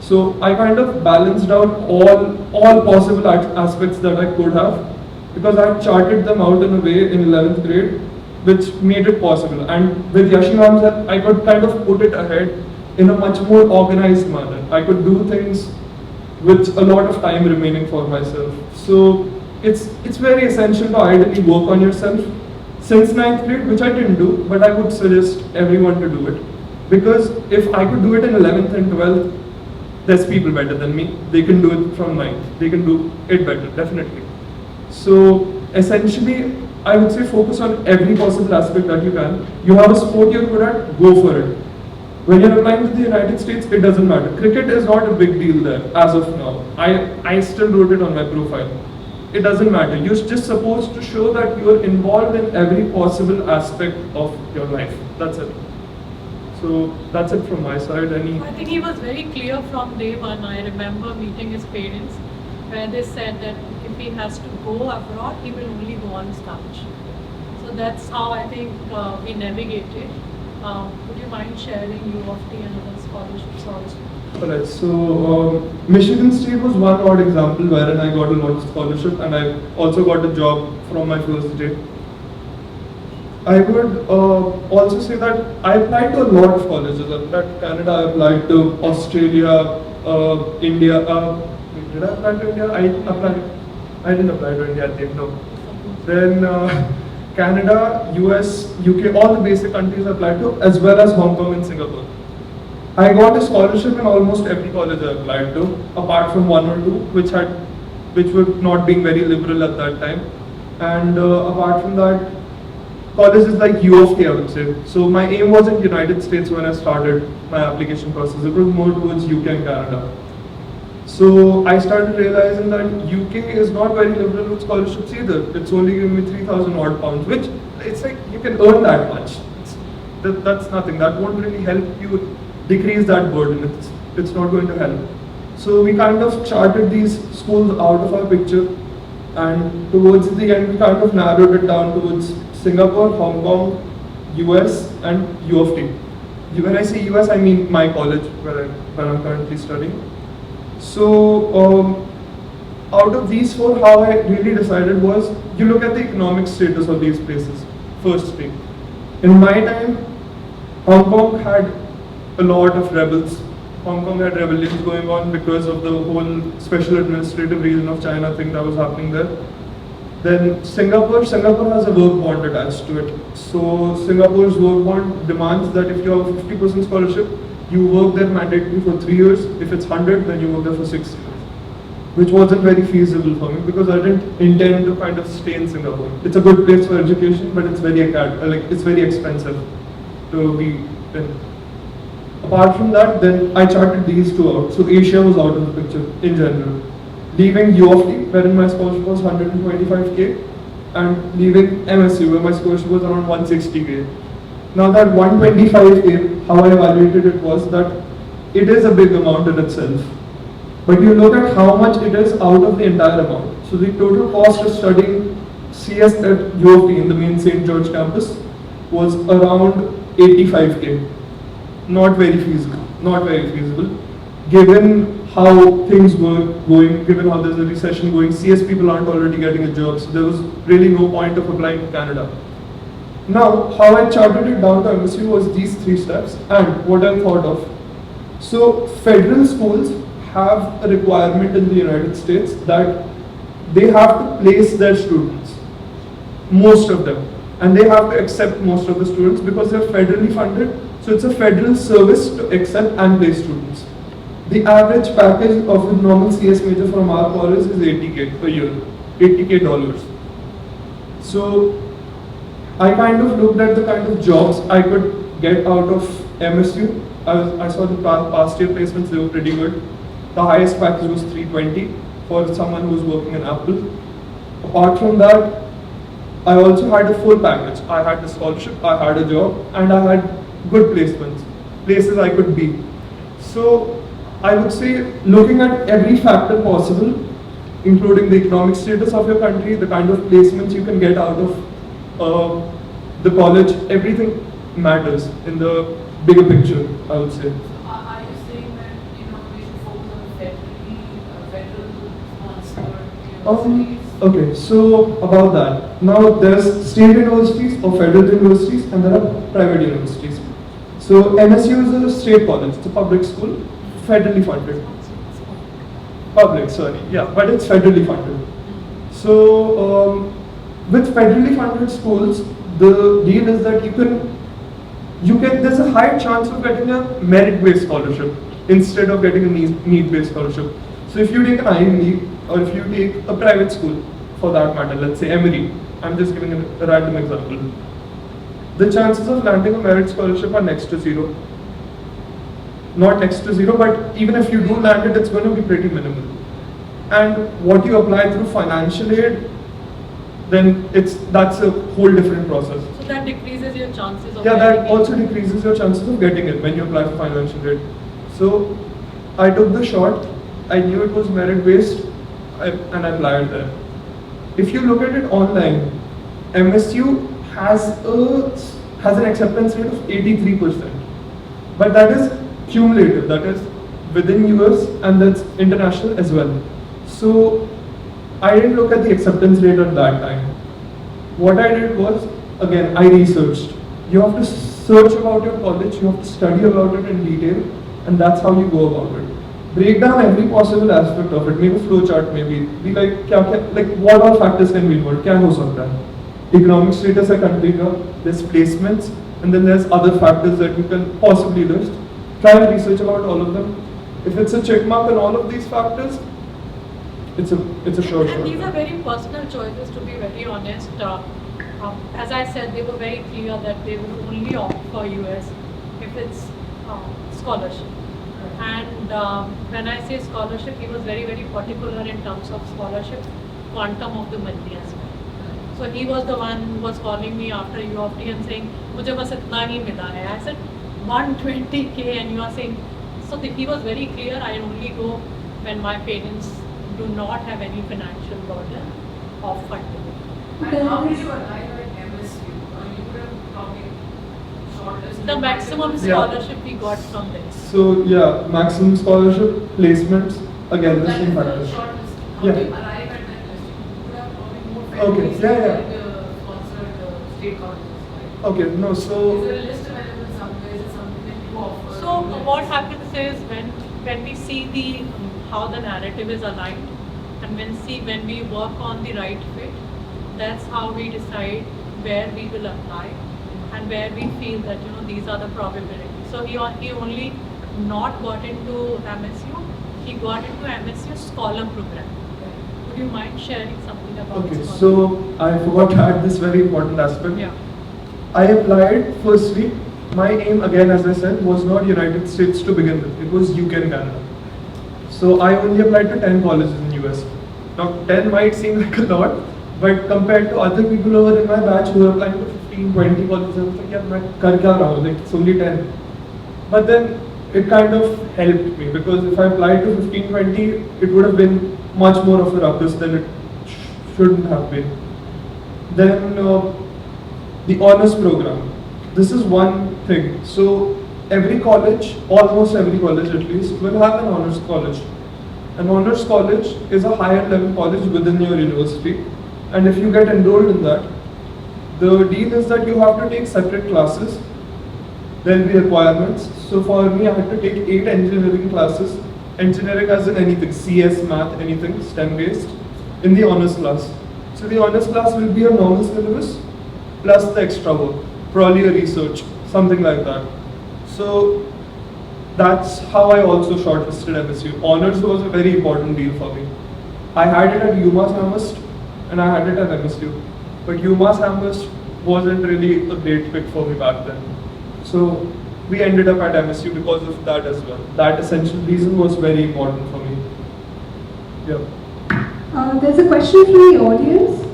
So I kind of balanced out all possible aspects that I could have, because I charted them out in a way in 11th grade, which made it possible. And with Yashi ma'am's help, I could kind of put it ahead in a much more organized manner. I could do things with a lot of time remaining for myself. So it's very essential to ideally work on yourself since 9th grade, which I didn't do, but I would suggest everyone to do it. Because if I could do it in 11th and 12th, there's people better than me. They can do it from 9th. They can do it better, definitely. So essentially, I would say focus on every possible aspect that you can. You have a sport you're good at, go for it. When you're applying to the United States, it doesn't matter. Cricket is not a big deal there as of now. I still wrote it on my profile. It doesn't matter. You're just supposed to show that you're involved in every possible aspect of your life. That's it. So that's it from my side. I think he was very clear from day one. I remember meeting his parents where they said that if he has to go abroad, he will only go on scholarship. So that's how I think we navigated. Would you mind sharing U of T and other scholarships also? Alright, so Michigan State was one odd example wherein I got a lot of scholarship and I also got a job from my first day. I would also say that I applied to a lot of colleges. I applied to Canada, I applied to Australia, India. Did I apply to India? I didn't apply to India, I think, no. Then Canada, US, UK, all the basic countries I applied to, as well as Hong Kong and Singapore. I got a scholarship in almost every college I applied to, apart from one or two, which were not being very liberal at that time. And apart from that, colleges like U of T, I would say. So my aim was in United States when I started my application process. It was more towards UK and Canada. So I started realizing that UK is not very liberal with scholarships either. It's only giving me 3,000 odd pounds, which it's like you can earn that much. That's nothing. That won't really help you decrease that burden. It's not going to help. So we kind of charted these schools out of our picture, and towards the end we kind of narrowed it down towards Singapore, Hong Kong, US and U of T. When I say US, I mean my college where I'm currently studying. So out of these four, how I really decided was, you look at the economic status of these places, first thing. In my time, Hong Kong had a lot of rebels. Hong Kong had rebellions going on because of the whole special administrative region of China thing that was happening there. Then Singapore has a work bond attached to it. So Singapore's work bond demands that if you have a 50% scholarship, you work there mandatorily for 3 years. If it's 100, then you work there for 6 years. Which wasn't very feasible for me because I didn't intend to kind of stay in Singapore. It's a good place for education, but it's very expensive to be in. Apart from that, then I charted these two out. So Asia was out of the picture in general. Leaving U of T, wherein my scholarship was 125k, and leaving MSU, where my scholarship was around 160k. Now that 125k, how I evaluated it was that it is a big amount in itself. But you look at how much it is out of the entire amount. So the total cost of studying CS at U of T in the main St. George campus was around 85k. Not very feasible. Given how things were going, given how there's a recession going, CS people aren't already getting a job, so there was really no point of applying to Canada. Now, how I charted it down to MSU was these 3 steps and what I thought of. So, federal schools have a requirement in the United States that they have to place their students, most of them, and they have to accept most of the students because they're federally funded. So it's a federal service to accept and place students. The average package of a normal CS major from our college is 80k a year, $80k. So I kind of looked at the kind of jobs I could get out of MSU. I saw the past year placements, they were pretty good. The highest package was 320 for someone who was working in Apple. Apart from that, I also had a full package. I had the scholarship, I had a job, and I had good placements, places I could be. So I would say looking at every factor possible, including the economic status of your country, the kind of placements you can get out of the college, everything matters in the bigger picture, I would say. Are you saying that we should focus on federal sponsored universities? Okay, so about that. Now there's state universities or federal universities and there are private universities. So MSU is a state college, it's a public school, federally funded. But it's federally funded. So with federally funded schools, the deal is that there's a high chance of getting a merit-based scholarship instead of getting a need-based scholarship. So if you take an Ivy League or if you take a private school, for that matter, let's say Emory, I'm just giving a random example. The chances of landing a merit scholarship are next to zero. not next to zero, but even if you do land it, it's going to be pretty minimal. And what you apply through financial aid, then that's a whole different process. So that decreases your chances of Yeah, getting that it. also decreases your chances of getting it when you apply for financial aid. So I took the shot. I knew it was merit based, and I applied there. If you look at it online, MSU has an acceptance rate of 83%, but that is cumulative. That is within US and that's international as well. So I didn't look at the acceptance rate at that time. What I did was, again, I researched. You have to search about your college, you have to study about it in detail, and that's how you go about it. Break down every possible aspect of it, maybe flow chart, maybe be like, what all factors can be involved? Kya ho sakta hai? Economic status है country का, there's placements, and then there's other factors that you can possibly list. Try and research about all of them. If it's a check mark on all of these factors, it's a sure shot. And these are very personal choices, to be very honest. As I said, they were very clear that they will only opt for US if it's scholarship. And when I say scholarship, he was very, very particular in terms of scholarship, quantum of the money as well. So he was the one who was calling me after U of T and saying, "Mujhe bas itna hi mila hai." I said, 120K, and you are saying, so he was very clear. I only go when my parents do not have any financial burden of funding. And how did you arrive at MSU? You would have probably shortlisted. The maximum scholarship we got from this. So yeah, maximum scholarship, placements, again the That same is the factors. shortlist. How Yeah. do you arrive at that list? You would have probably more Okay, friends yeah. sponsored state colleges, right? Okay, no, Is so there a list available somewhere? Is it something that you offer? So what happens is when we see the how the narrative is aligned, and when we work on the right fit, that's how we decide where we will apply and where we feel that these are the probabilities. So he only not got into MSU, he got into MSU Scholar Program. Would you mind sharing something about okay, Scholar? so I forgot to add this very important aspect. Yeah. I applied firstly. My aim, again, as I said, was not United States to begin with. It was UK and Canada. So I only applied to 10 colleges in US. Now 10 might seem like a lot, but compared to other people over in my batch who are applying to 15, 20 colleges, I was like, yeah, main kar kya raha hu? Like, it's only 10. But then it kind of helped me because if I applied to 15, 20, it would have been much more of a ruckus than it shouldn't have been. Then the honors program. This is one thing. So every college, almost every college at least, will have an honors college. An honors college is a higher level college within your university, and if you get enrolled in that, the deal is that you have to take separate classes. There will be requirements. So for me, I had to take 8 engineering classes, engineering as in anything, CS, math, anything, STEM based, in the honors class. So the honors class will be a normal syllabus plus the extra work, probably a research, something like that. So that's how I also shortlisted MSU. Honors was a very important deal for me. I had it at UMass Amherst and I had it at MSU. But UMass Amherst wasn't really a great pick for me back then. So we ended up at MSU because of that as well. That essential reason was very important for me. Yeah. There's a question from the audience.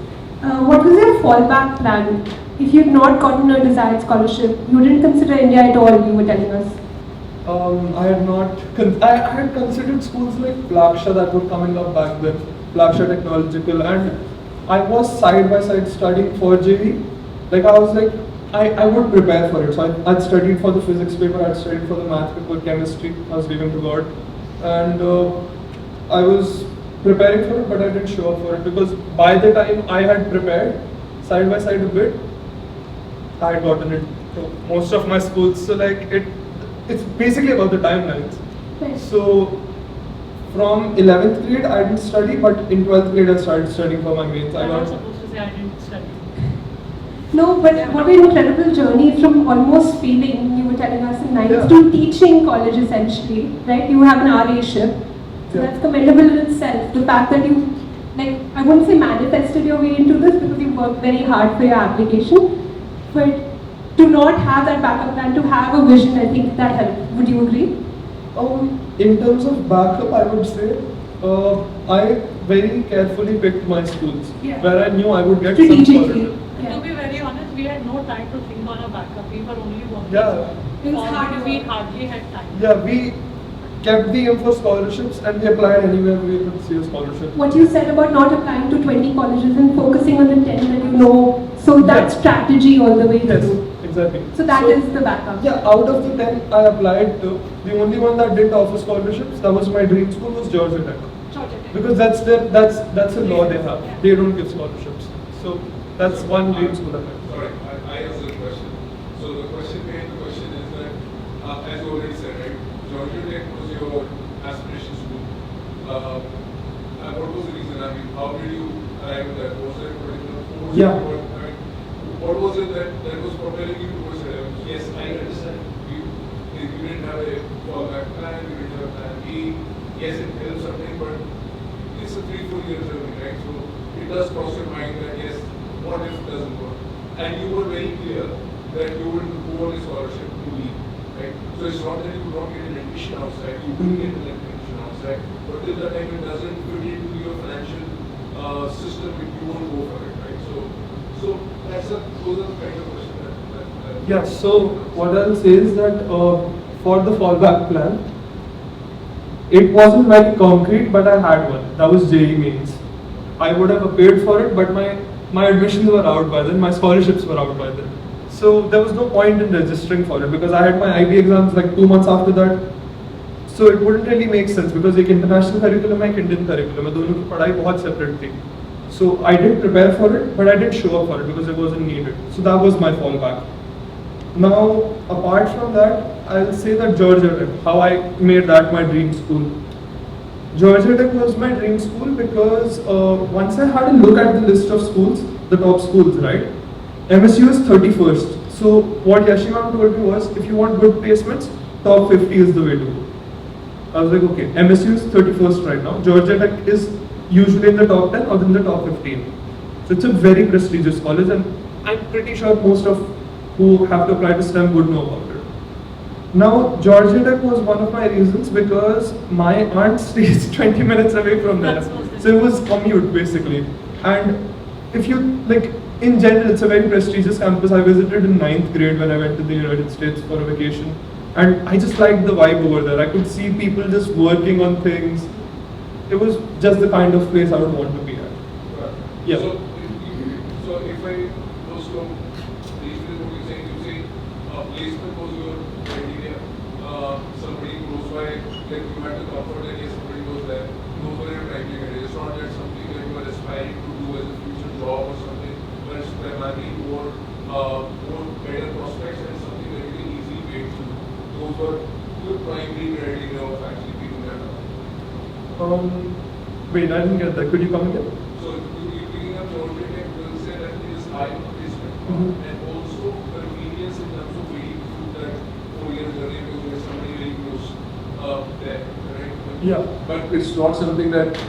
What was your fallback plan? If you had not gotten a desired scholarship, you didn't consider India at all, you were telling us. I had considered schools like Plaksha that were coming up back then, Plaksha Technological, and I was side by side studying for JEE. Like I was like, I would prepare for it. So I'd studied for the physics paper, I'd studied for the math paper, chemistry, I was leaving to God. And I was preparing for it, but I didn't show up for it because by the time I had prepared, side by side a bit, I had gotten it to most of my schools. So like it's basically about the timelines. Right. So from 11th grade I didn't study, but in 12th grade I started studying for my mains. I'm not supposed to say I didn't study. No, but what an incredible journey from almost failing, you were telling us in ninth, Yeah. to teaching college essentially, right? You have an RA-ship. So Yeah. that's commendable in itself. The fact that you, like, I wouldn't say manifested your way into this because you worked very hard for your application, but to not have that backup plan, to have a vision, I think that helped. Would you agree? In terms of backup, I would say I very carefully picked my schools Yeah. where I knew I would get some Strategically. scholarship. To be very honest, we had no time to think on a backup. We were only working. Yeah. It was hard We work. hardly had time. Yeah, we kept the aim for scholarships and we applied anywhere we could see a scholarship. What you said about not applying to 20 colleges and focusing on the 10 that you know, so that Yeah. strategy all the way Yes, through. exactly. So that is the backup. Yeah, out of the 10 I applied to, the only one that didn't offer scholarships, that was my dream school, was Georgia Tech. Georgia Tech. Because that's a law they have. They don't give scholarships. So that's one dream school I have. Sorry, I answered the question. So the question behind the question is that, as you already said, right, Georgia Tech was your aspiration school. And what was the reason? I mean, how did you arrive at that? Was there a particular course? Yeah. What was it that was propelling you towards it? Yes, I understand. You didn't have a fallback plan, you didn't have a plan B. Yes, it helps something, but it's a 3-4 year journey, right? So it does cross your mind that yes, what if it doesn't work? And you were very clear that you would go on a scholarship to leave, right? So it's not that you could not get an admission outside, you couldn't get an admission outside, but till the time it doesn't fit into your financial system, you won't go for it, right? So those are the kind of questions that Yeah, so what I'll say is that for the fallback plan, it wasn't very concrete, but I had one. That was JEE Mains. I would have appeared for it, but my admissions were out by then, my scholarships were out by then. So there was no point in registering for it because I had my IB exams like 2 months after that. So it wouldn't really make sense because एक international curriculum है, एक Indian curriculum है, दोनों की पढ़ाई बहुत separate थी. So I did prepare for it, but I didn't show up for it because it wasn't needed. So that was my fallback. Now, apart from that, I'll say that Georgia Tech, how I made that my dream school. Georgia Tech was my dream school because once I had a look at the list of schools, the top schools, right? MSU is 31st. So what Yashi ma'am told me was, if you want good placements, top 50 is the way to go. I was like, okay, MSU is 31st right now. Georgia Tech is usually in the top 10 or in the top 15. So it's a very prestigious college and I'm pretty sure most of who have to apply to STEM would know about it. Now, Georgia Tech was one of my reasons because my aunt stays 20 minutes away from there. So it was commute basically. And if you, like, in general, it's a very prestigious campus. I visited in 9th grade when I went to the United States for a vacation. And I just liked the vibe over there. I could see people just working on things. It was just the kind of place I would want to be at. Yeah. So if I was to basically what you say placement was your criteria. Somebody close by, like you had the comfort that yes, somebody was there. Those were your criteria. It's not that something that you are aspiring to do as a future job or something, but it's primarily more better prospects and something that you can easily get to. Those were your primary criteria of actually picking that up. Wait, I didn't get that. Could you come again? So you're picking up Georgia Tech will say that it is high placement and also convenience in terms of waiting through that 4 year journey because there's somebody very close there, right? Yeah. But it's not something that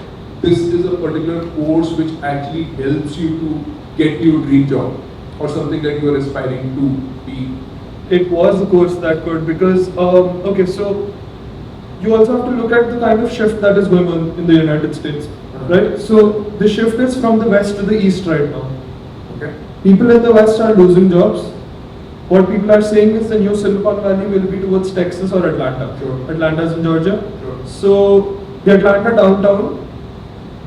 this is a particular course which actually helps you to get your dream job or something that you are aspiring to be. It was a course that could because, okay, so you also have to look at the kind of shift that is going on in the United States, right? So the shift is from the west to the east right now. Okay. People in the west are losing jobs. What people are saying is the new Silicon Valley will be towards Texas or Atlanta. Sure. Atlanta's in Georgia. Sure. So the Atlanta downtown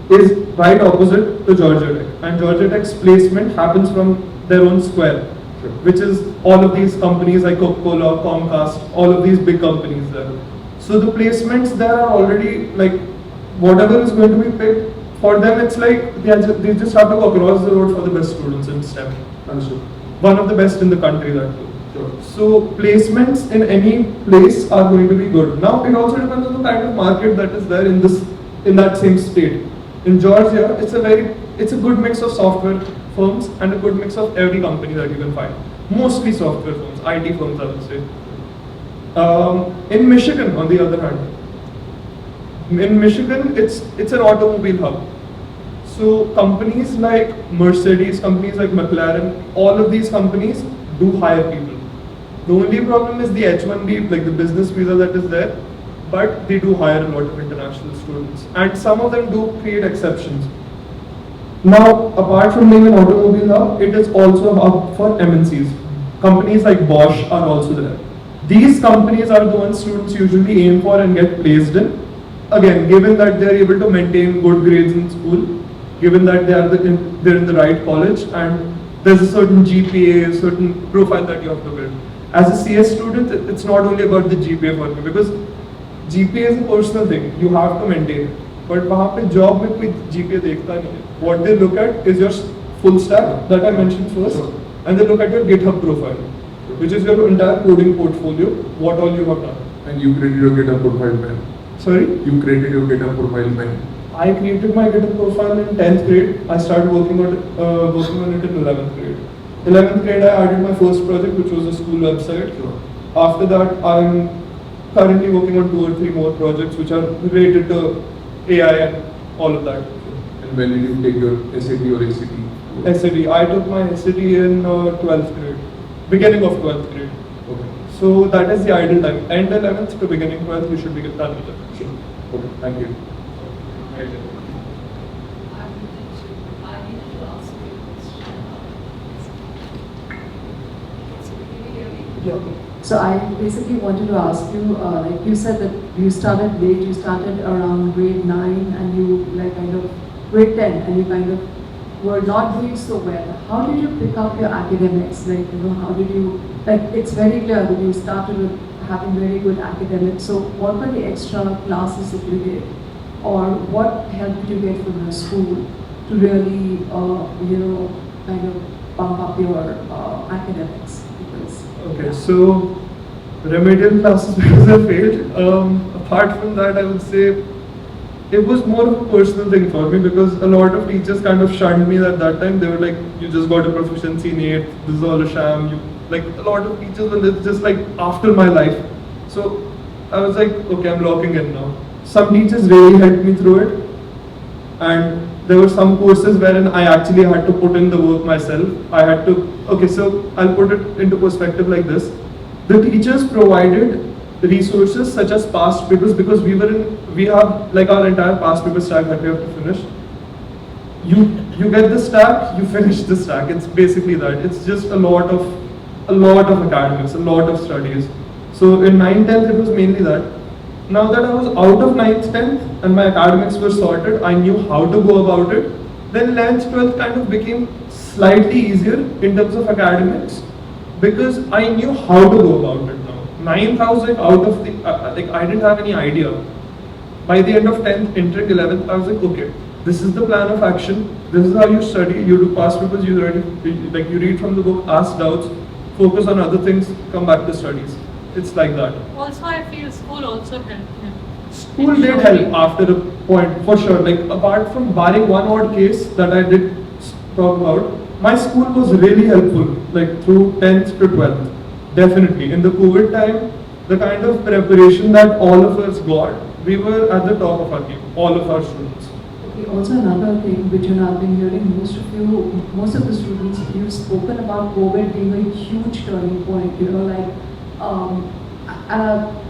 is right opposite to Georgia Tech, and Georgia Tech's placement happens from their own square, Sure. which is all of these companies like Coca-Cola, Comcast, all of these big companies there. So the placements there are already like whatever is going to be picked for them. It's like they just have to go across the road for the best students in STEM. Understood. One of the best in the country that too. Sure. So placements in any place are going to be good. Now it also depends on the kind of market that is there in that same state. In Georgia, it's a good mix of software firms and a good mix of every company that you can find. Mostly software firms, IT firms, I would say. In Michigan, on the other hand, in Michigan, it's an automobile hub. So companies like Mercedes, companies like McLaren, all of these companies do hire people. The only problem is the H-1B, like the business visa that is there. but they do hire a lot of international students, and some of them do create exceptions. Now, apart from being an automobile hub, it is also a hub for MNCs. Companies like Bosch are also there. These companies are the ones students usually aim for and get placed in. Again, given that they are able to maintain good grades in school, given that they're in the right college, and there's a certain GPA, a certain profile that you have to build. As a CS student, it's not only about the GPA for me, because GPA is a personal thing, you have to maintain it. But वहाँ पे job में कोई GPA देखता नहीं है. What they look at is your full stack that I mentioned first, and they look at your GitHub profile, which is your entire coding portfolio, what all you have done. And you created your GitHub profile when? Sorry? You created your GitHub profile when? I created my GitHub profile in 10th grade. I started working on it in 11th grade. 11th grade, I added my first project, which was a school website. Sure. After that, I'm currently working on 2 or 3 more projects which are related to AI and all of that. And when did you take your SAT or ACT? SAT. I took my SAT in 12th grade, beginning of 12th grade. Okay. So that is the ideal time. End 11th to beginning 12th, you should be done with it. Sure. Okay, thank you. I needed to ask you a question. Can you hear me? Yeah. So I basically wanted to ask you, like you said that you started late, you started around grade 9 and you like kind of grade 10 and you kind of were not doing so well. How did you pick up your academics? Like, you know, how did you, like it's very clear that you started with having very good academics. So what were the extra classes that you did? Or what help did you get from your school to really, you know, kind of bump up your academics? Because, Okay, so remedial classes because I failed. Apart from that, I would say it was more of a personal thing for me because a lot of teachers kind of shunned me at that time. They were like, "You just got a proficiency in 8. This is all a sham." Like a lot of teachers were just like after my life. So I was like, "Okay, I'm locking in now." Some teachers really helped me through it, and there were some courses wherein I actually had to put in the work myself. I had to, okay, so I'll put it into perspective like this. The teachers provided resources such as past papers because we have like our entire past paper stack that we have to finish. You get the stack, you finish the stack. It's basically that. It's just a lot of academics, a lot of studies. So in 9th, 10th, it was mainly that. Now that I was out of 9th, 10th and my academics were sorted, I knew how to go about it. Then 11th, 12th kind of became slightly easier in terms of academics because I knew how to go about it now. 9th, I was like out of the, like I didn't have any idea. By the end of 10th, entering 11th, I was like, okay, this is the plan of action. This is how you study. You do past papers, you read from the book, ask doubts, focus on other things, come back to studies. It's like that. Also, I feel school also helped him. School did help after a point, for sure. Like apart from barring one odd case that I did talk about, my school was really helpful, like through 10th to 12th. Definitely. In the COVID time, the kind of preparation that all of us got, we were at the top of our game, all of our students. okay, also another thing which I've been hearing most of the students, you've spoken about COVID being a huge turning point, you know, like,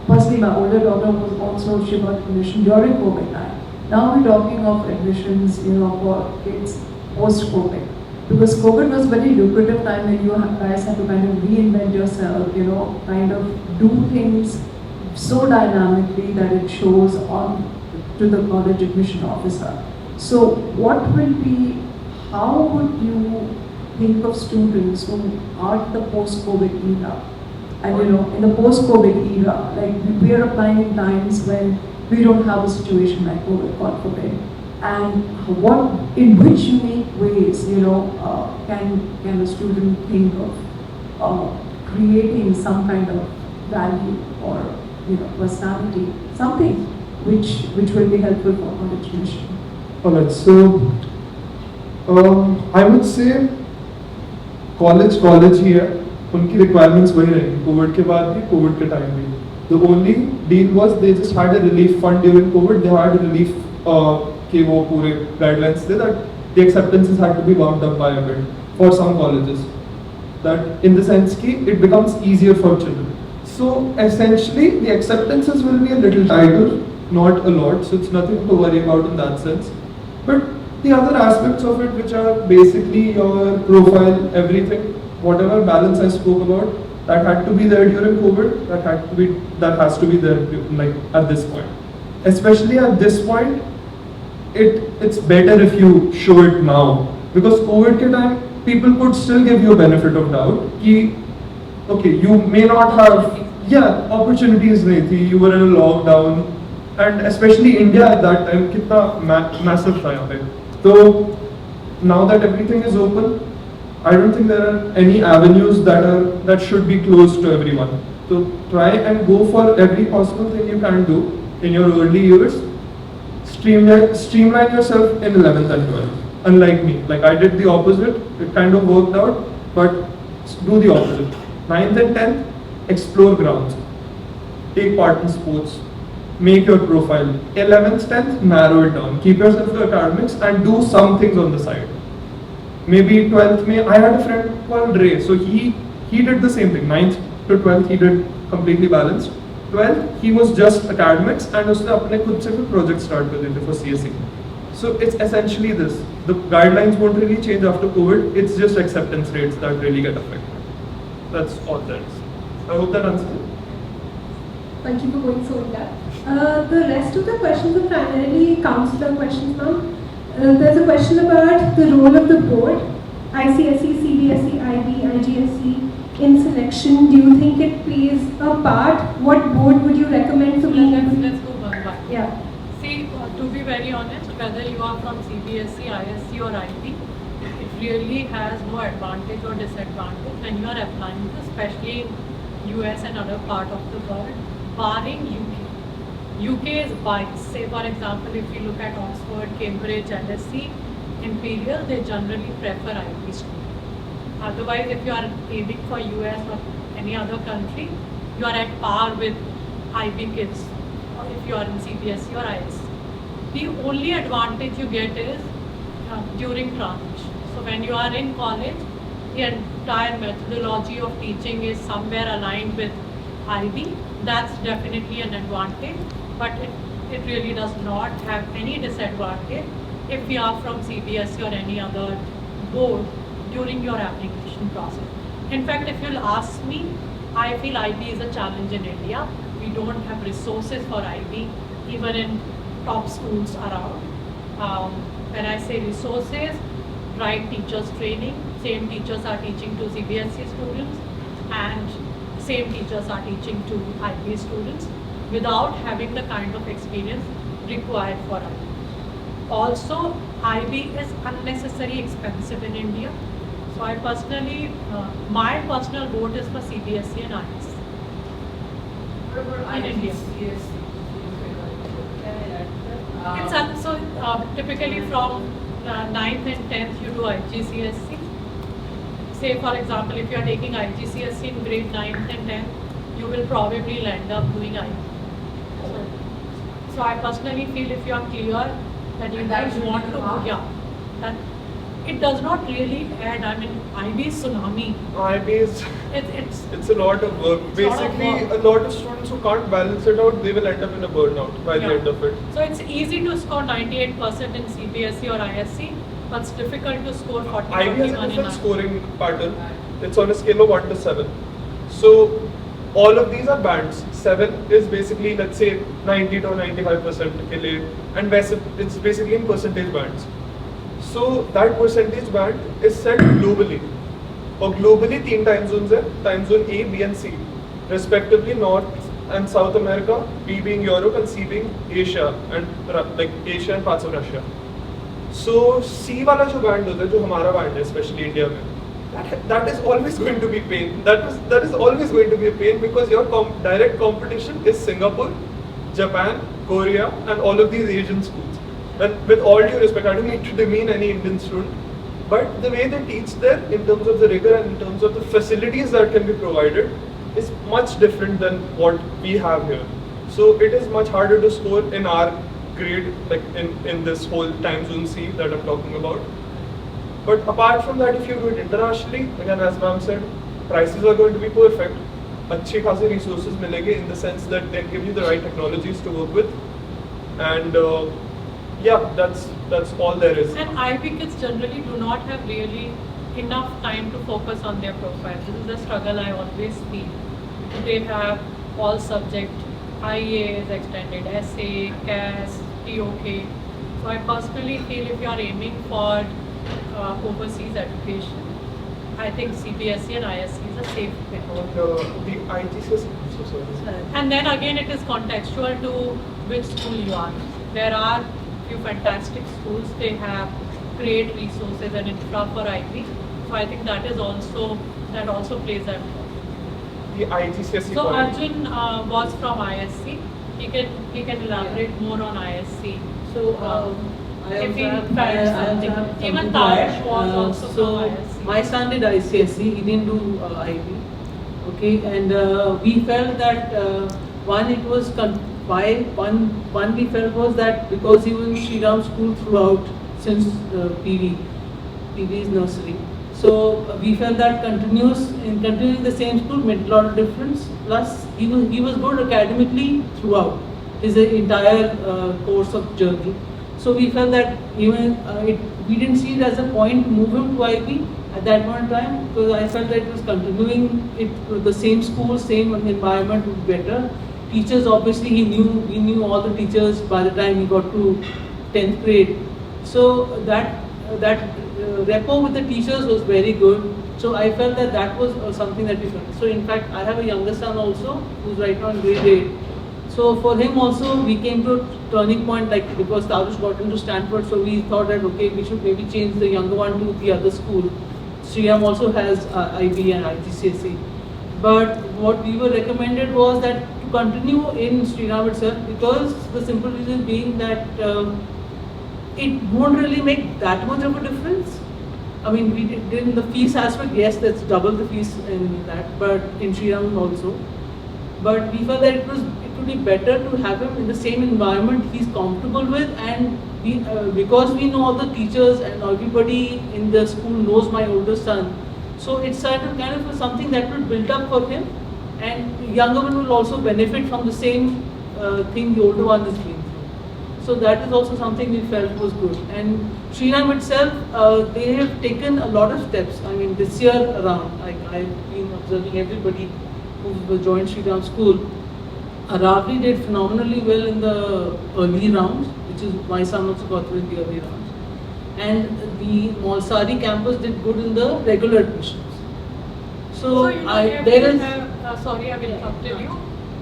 personally my older daughter was also, she got admission during COVID time. Now we're talking of admissions, you know, for kids post-COVID. Because COVID was very lucrative time when you guys had to kind of reinvent yourself, you know, kind of do things so dynamically that it shows on to the college admission officer. So what will be, how would you think of students who are in the post-COVID era? And you know, in the post-COVID era, like we are applying in times when we don't have a situation like COVID, God forbid. And what, in which unique ways, you know, can a student think of creating some kind of value or, you know, personality, something which will be helpful for college admission? Alright, so I would say college here. उनकी requirements वही रहेंगी Covid के बाद भी Covid के time भी. The only deal was they just had a relief fund during COVID. They had a relief कि वो पूरे guidelines थे that the acceptances had to be bumped up by a bit for some colleges. That in the sense कि it becomes easier for children. So essentially, the acceptances will be a little tighter, not a lot, so it's nothing to worry about in that sense. But the other aspects of it, which are basically your profile, everything, whatever balance I spoke about, that had to be there during COVID, that has to be there like at this point. Especially at this point, it's better if you show it now. Because COVID ke time, people could still give you a benefit of doubt. Ki, okay, you may not have, opportunities nahi thi, you were in a lockdown, and especially India at that time, kitna massive tha yahan pe. So now that everything is open, I don't think there are any avenues that should be closed to everyone. So try and go for every possible thing you can do in your early years. Streamline yourself in 11th and 12th. Unlike me, like I did the opposite. It kind of worked out, but do the opposite. 9th and 10th, explore grounds. Take part in sports. Make your profile. 11th, 10th, narrow it down. Keep yourself to academics and do some things on the side. Maybe 12th May, I had a friend called Ray, so he did the same thing. 9th to 12th, he did completely balanced. 12th, he was just academics and उसने अपने खुद से भी project start कर दिए थे for CSE. So it's essentially this. The guidelines won't really change after COVID. It's just acceptance rates that really get affected. That's all there is. I hope that answers it. Thank you for going so in depth. The rest of the questions are primarily counselor questions, ma'am. There's a question about the role of the board, ICSE, CBSE, IB, IGSE, in selection. Do you think it plays a part? What board would you recommend for being able to? Let's go one by one. Yeah. See, to be very honest, whether you are from CBSE, ISC or IB, it really has no advantage or disadvantage when you are applying to, especially in US and other part of the world, barring UK. UK is biased. Say for example, if you look at Oxford, Cambridge, LSE, Imperial, they generally prefer IB students. Otherwise, if you are aiming for US or any other country, you are at par with IB kids, or if you are in CBSE or ISC. The only advantage you get is during transition. So when you are in college, the entire methodology of teaching is somewhere aligned with IB. That's definitely an advantage, but it really does not have any disadvantage if you are from CBSE or any other board during your application process. In fact, if you'll ask me, I feel IB is a challenge in India. We don't have resources for IB, even in top schools around. When I say resources, right teachers training, same teachers are teaching to CBSE students and same teachers are teaching to IB students without having the kind of experience required for IB. Also, IB is unnecessarily expensive in India. So I personally, my personal vote is for CBSE and ISC. What about In India. IGCSE? It's typically from 9th and 10th you do IGCSE. Say for example, if you are taking IGCSE in grade 9th and 10th, you will probably end up doing IB. So I personally feel if you are clear that you And that guys should want be to, the mark? that it does not really add. I mean, IB is tsunami. IB is It's it's a lot of work. It's a lot of Basically, work. a lot of students who can't balance it out, they will end up in a burnout by the Yeah. end of it. So it's easy to score 98% in CBSE or ISC, but it's difficult to score 40 IB has a 41 in different IB. scoring pattern. It's on a scale of 1 to 7. So all of these are bands. 7 is basically, let's say, 90 to 95% के लिए, and it's basically in percentage bands. So that percentage band is set globally. और globally 3 time zones है, time zone A, B and C, respectively North and South America, B being Europe and C being Asia and like Asia and parts of Russia. So C वाला जो band होता है, जो हमारा band है, especially India में, that is always going to be pain. That is always going to be a pain because your direct competition is Singapore, Japan, Korea, and all of these Asian schools. And with all due respect, I don't need to demean any Indian student, but the way they teach there, in terms of the rigor and in terms of the facilities that can be provided, is much different than what we have here. So it is much harder to score in our grade, like in this whole time zone C that I'm talking about. But apart from that, if you do it internationally, again as ma'am said, prices are going to be perfect. अच्छे खासे resources मिलेंगे in the sense that they give you the right technologies to work with, and yeah, that's all there is. And IB kids generally do not have really enough time to focus on their profile. This is the struggle I always feel. They have all subject, IEA is extended, essay, CAS, TOK. So I personally feel if you are aiming for overseas education, I think CBSE and ISC is a safe bet. And the IGCS, so sorry. And then again, it is contextual to which school you are. There are few fantastic schools. They have great resources and infra for IB. So I think that also plays a role. The IGCSE. So Arjun was from ISC. He can elaborate more on ISC. So If he felt something. Even Tash was also from ISC. My son did ICSE, he didn't do IB. Okay, and we felt that one we felt was that because he was in Sri Ram school throughout since PV's nursery. So we felt that continuing the same school made a lot of difference. Plus he was good academically throughout his entire course of journey. So we felt that even we didn't see it as a point to move him to IB at that point in time, because I felt that it was continuing it with the same school, same environment would be better. Teachers, obviously we knew all the teachers by the time he got to 10th grade. So that rapport with the teachers was very good. So I felt that was something that we felt. So in fact, I have a younger son also who's right now in grade 8. So for him also, we came to a turning point, like because Tarush got into Stanford, so we thought that okay, we should maybe change the younger one to the other school. Sriram also has IB and IGCSE. But what we were recommended was that to continue in Sriram itself, because the simple reason being that it won't really make that much of a difference. I mean, we did in the fees aspect, yes, that's double the fees in that, but in Sriram also. But we felt that it would be better to have him in the same environment he's comfortable with, and because we know all the teachers and everybody in the school knows my older son, so it's kind of something that will build up for him, and the younger one will also benefit from the same thing the older one is doing. So that is also something we felt was good. And Sriram itself, they have taken a lot of steps. I mean, this year around, I've been observing everybody who joined Sriram school. Ravli did phenomenally well in the early rounds, which is my son also got through in the early rounds. And the Malsari campus did good in the regular admissions. So you know, sorry, I will interrupt you.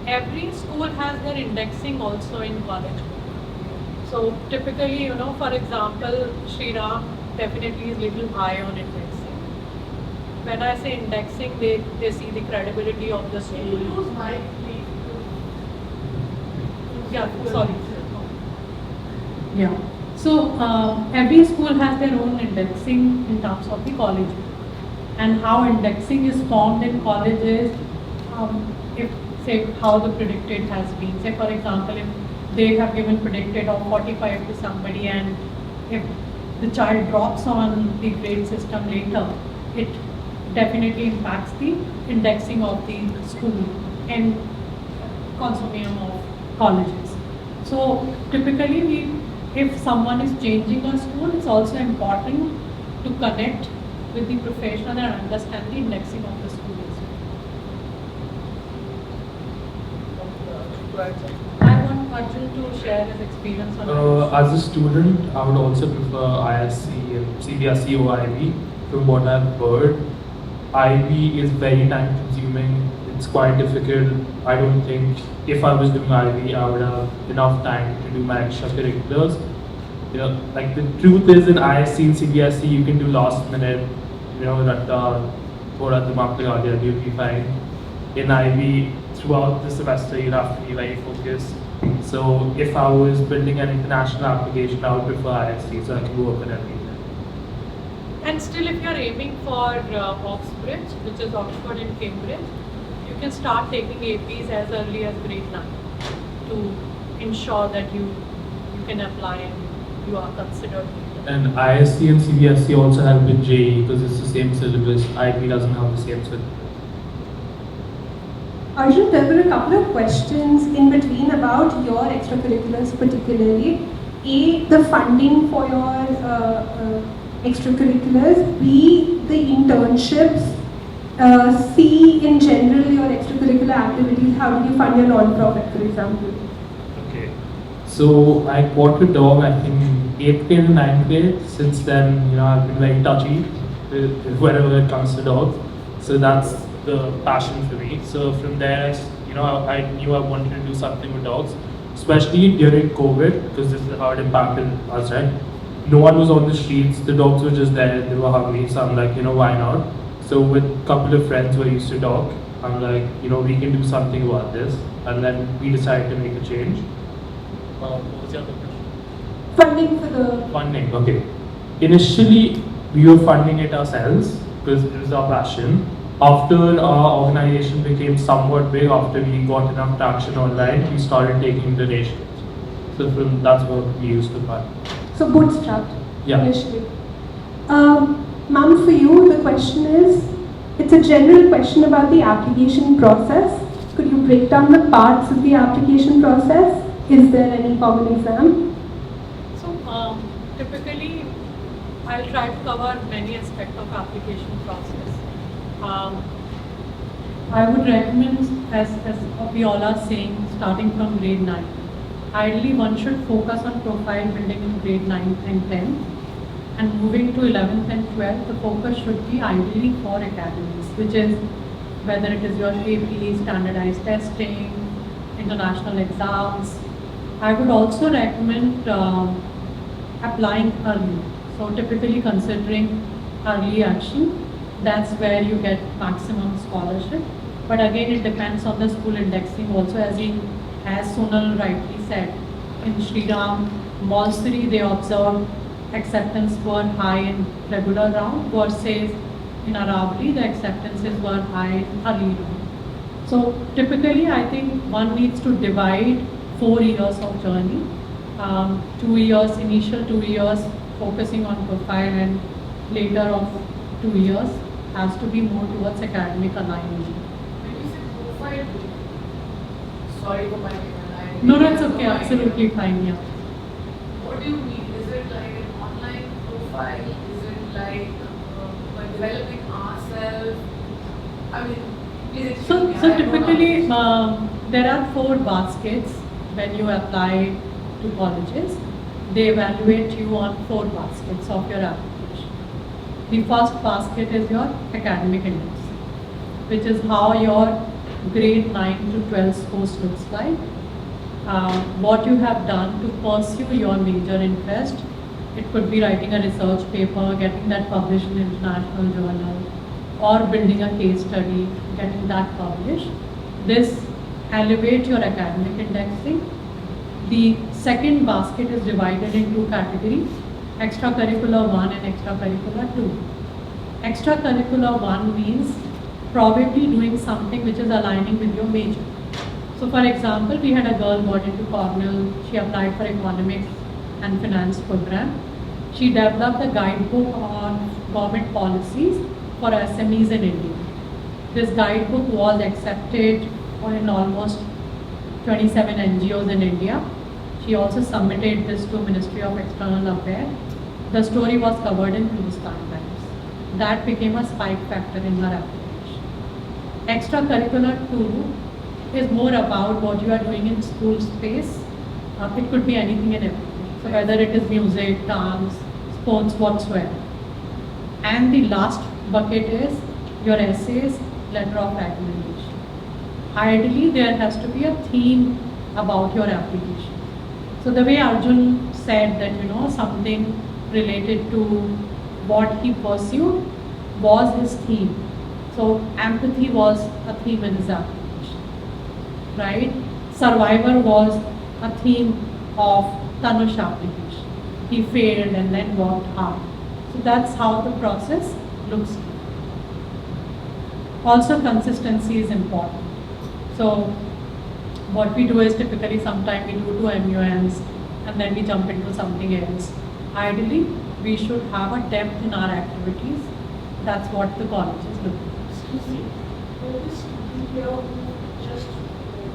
Every school has their indexing also in college. So typically, you know, for example, Sriram definitely is little high on indexing. When I say indexing, they see the credibility of the school. Use mic, please. Yeah, sorry. Yeah. So every school has their own indexing in terms of the college. And how indexing is formed in colleges, if say how the predicted has been. Say for example, if they have given predicted of 45 to somebody, and if the child drops on the grade system later, it definitely impacts the indexing of the school and consortium of colleges. So typically if someone is changing a school, it's also important to connect with the professional and understand the indexing of the school as well. I want Arjun to share his experience on As a student, I would also prefer ISC and CBSE or IB. From what I've heard, IB is very time consuming. It's quite difficult. I don't think if I was doing IB, I would have enough time to do my extracurriculars. You know, like the truth is in ISC and CBSE, you can do last minute, you know, thoda dimag laga diya, you'll be fine. In IB, throughout the semester, you'll have to be very focused. So if I was building an international application, I would prefer ISC, so I can go up and everything. And still, if you are aiming for Oxbridge, which is Oxford and Cambridge, you can start taking APs as early as grade 9 to ensure that you can apply and you are considered. And ISC and CBSE also have with JEE because it's the same syllabus. IB doesn't have the same syllabus. Arjun, there were a couple of questions in between about your extracurriculars particularly. A, the funding for your extracurriculars. B, the internships. C, in general, your extracurricular activities. How do you fund your non-profit, for example? Okay. So I got a dog, I think, 8th grade and 9th grade. Since then, I've been very touchy with whenever it comes to dogs. So that's the passion for me. So from there, I knew I wanted to do something with dogs, especially during COVID, because this is how it impacted us, right? No one was on the streets, the dogs were just there, they were hungry, so I'm like, why not? So with a couple of friends who I used to dog, I'm like, we can do something about this, and then we decided to make a change. What was the other question? Funding for the... Funding, okay. Initially, we were funding it ourselves, because it was our passion. After our organization became somewhat big, after we got enough traction online, we started taking donations. So that's what we used to fund. So bootstrapped, Yeah. initially. Ma'am, for you, the question is, it's a general question about the application process. Could you break down the parts of the application process? Is there any common exam? So typically, I'll try to cover many aspects of application process. I would recommend, as we all are saying, starting from grade 9. Ideally, one should focus on profile building in grade 9 and 10. And moving to 11th and 12th, the focus should be ideally for academies, which is whether it is your AP, standardized testing, international exams. I would also recommend applying early. So typically considering early action, that's where you get maximum scholarship. But again, it depends on the school indexing also, as Sonal rightly said. In Shriram, Malsari, they observed acceptance were high in regular round versus in Aravali, the acceptances were high in early round. So typically, I think one needs to divide 4 years of journey. 2 years, initial 2 years focusing on profile, and later of 2 years has to be more towards academic alignment. When you say profile, sorry for my name. No, it's okay, absolutely fine, yeah. What do you mean? Is it like an online profile? Is it like by developing ourselves? I mean, please explain me. So typically, there are 4 baskets when you apply to colleges. They evaluate you on 4 baskets of your application. The first basket is your academic index, which is how your grade 9 to 12 scores looks like. What you have done to pursue your major interest. It could be writing a research paper, getting that published in an international journal, or building a case study, getting that published. This elevates your academic indexing. The second basket is divided in 2 categories, extracurricular 1 and extracurricular 2. Extracurricular 1 means probably doing something which is aligning with your major. So for example, we had a girl got into Cornell, she applied for economics and finance program. She developed a guidebook on government policies for SMEs in India. This guidebook was accepted in almost 27 NGOs in India. She also submitted this to Ministry of External Affairs. The story was covered in Hindustan Times. That became a spike factor in her application. Extracurricular 2 is more about what you are doing in school space. It could be anything and everything. So whether it is music, dance, sports, whatsoever. And the last bucket is your essays, letter of recommendation. Ideally, there has to be a theme about your application. So the way Arjun said that, something related to what he pursued was his theme. So empathy was a theme in his application. Right? Survivor was a theme of Tanush's application. He failed and then worked hard. So that's how the process looks like. Also, consistency is important. So what we do is typically sometimes we do 2 MUNs and then we jump into something else. Ideally, we should have a depth in our activities. That's what the colleges do. Excuse me, there is student here who just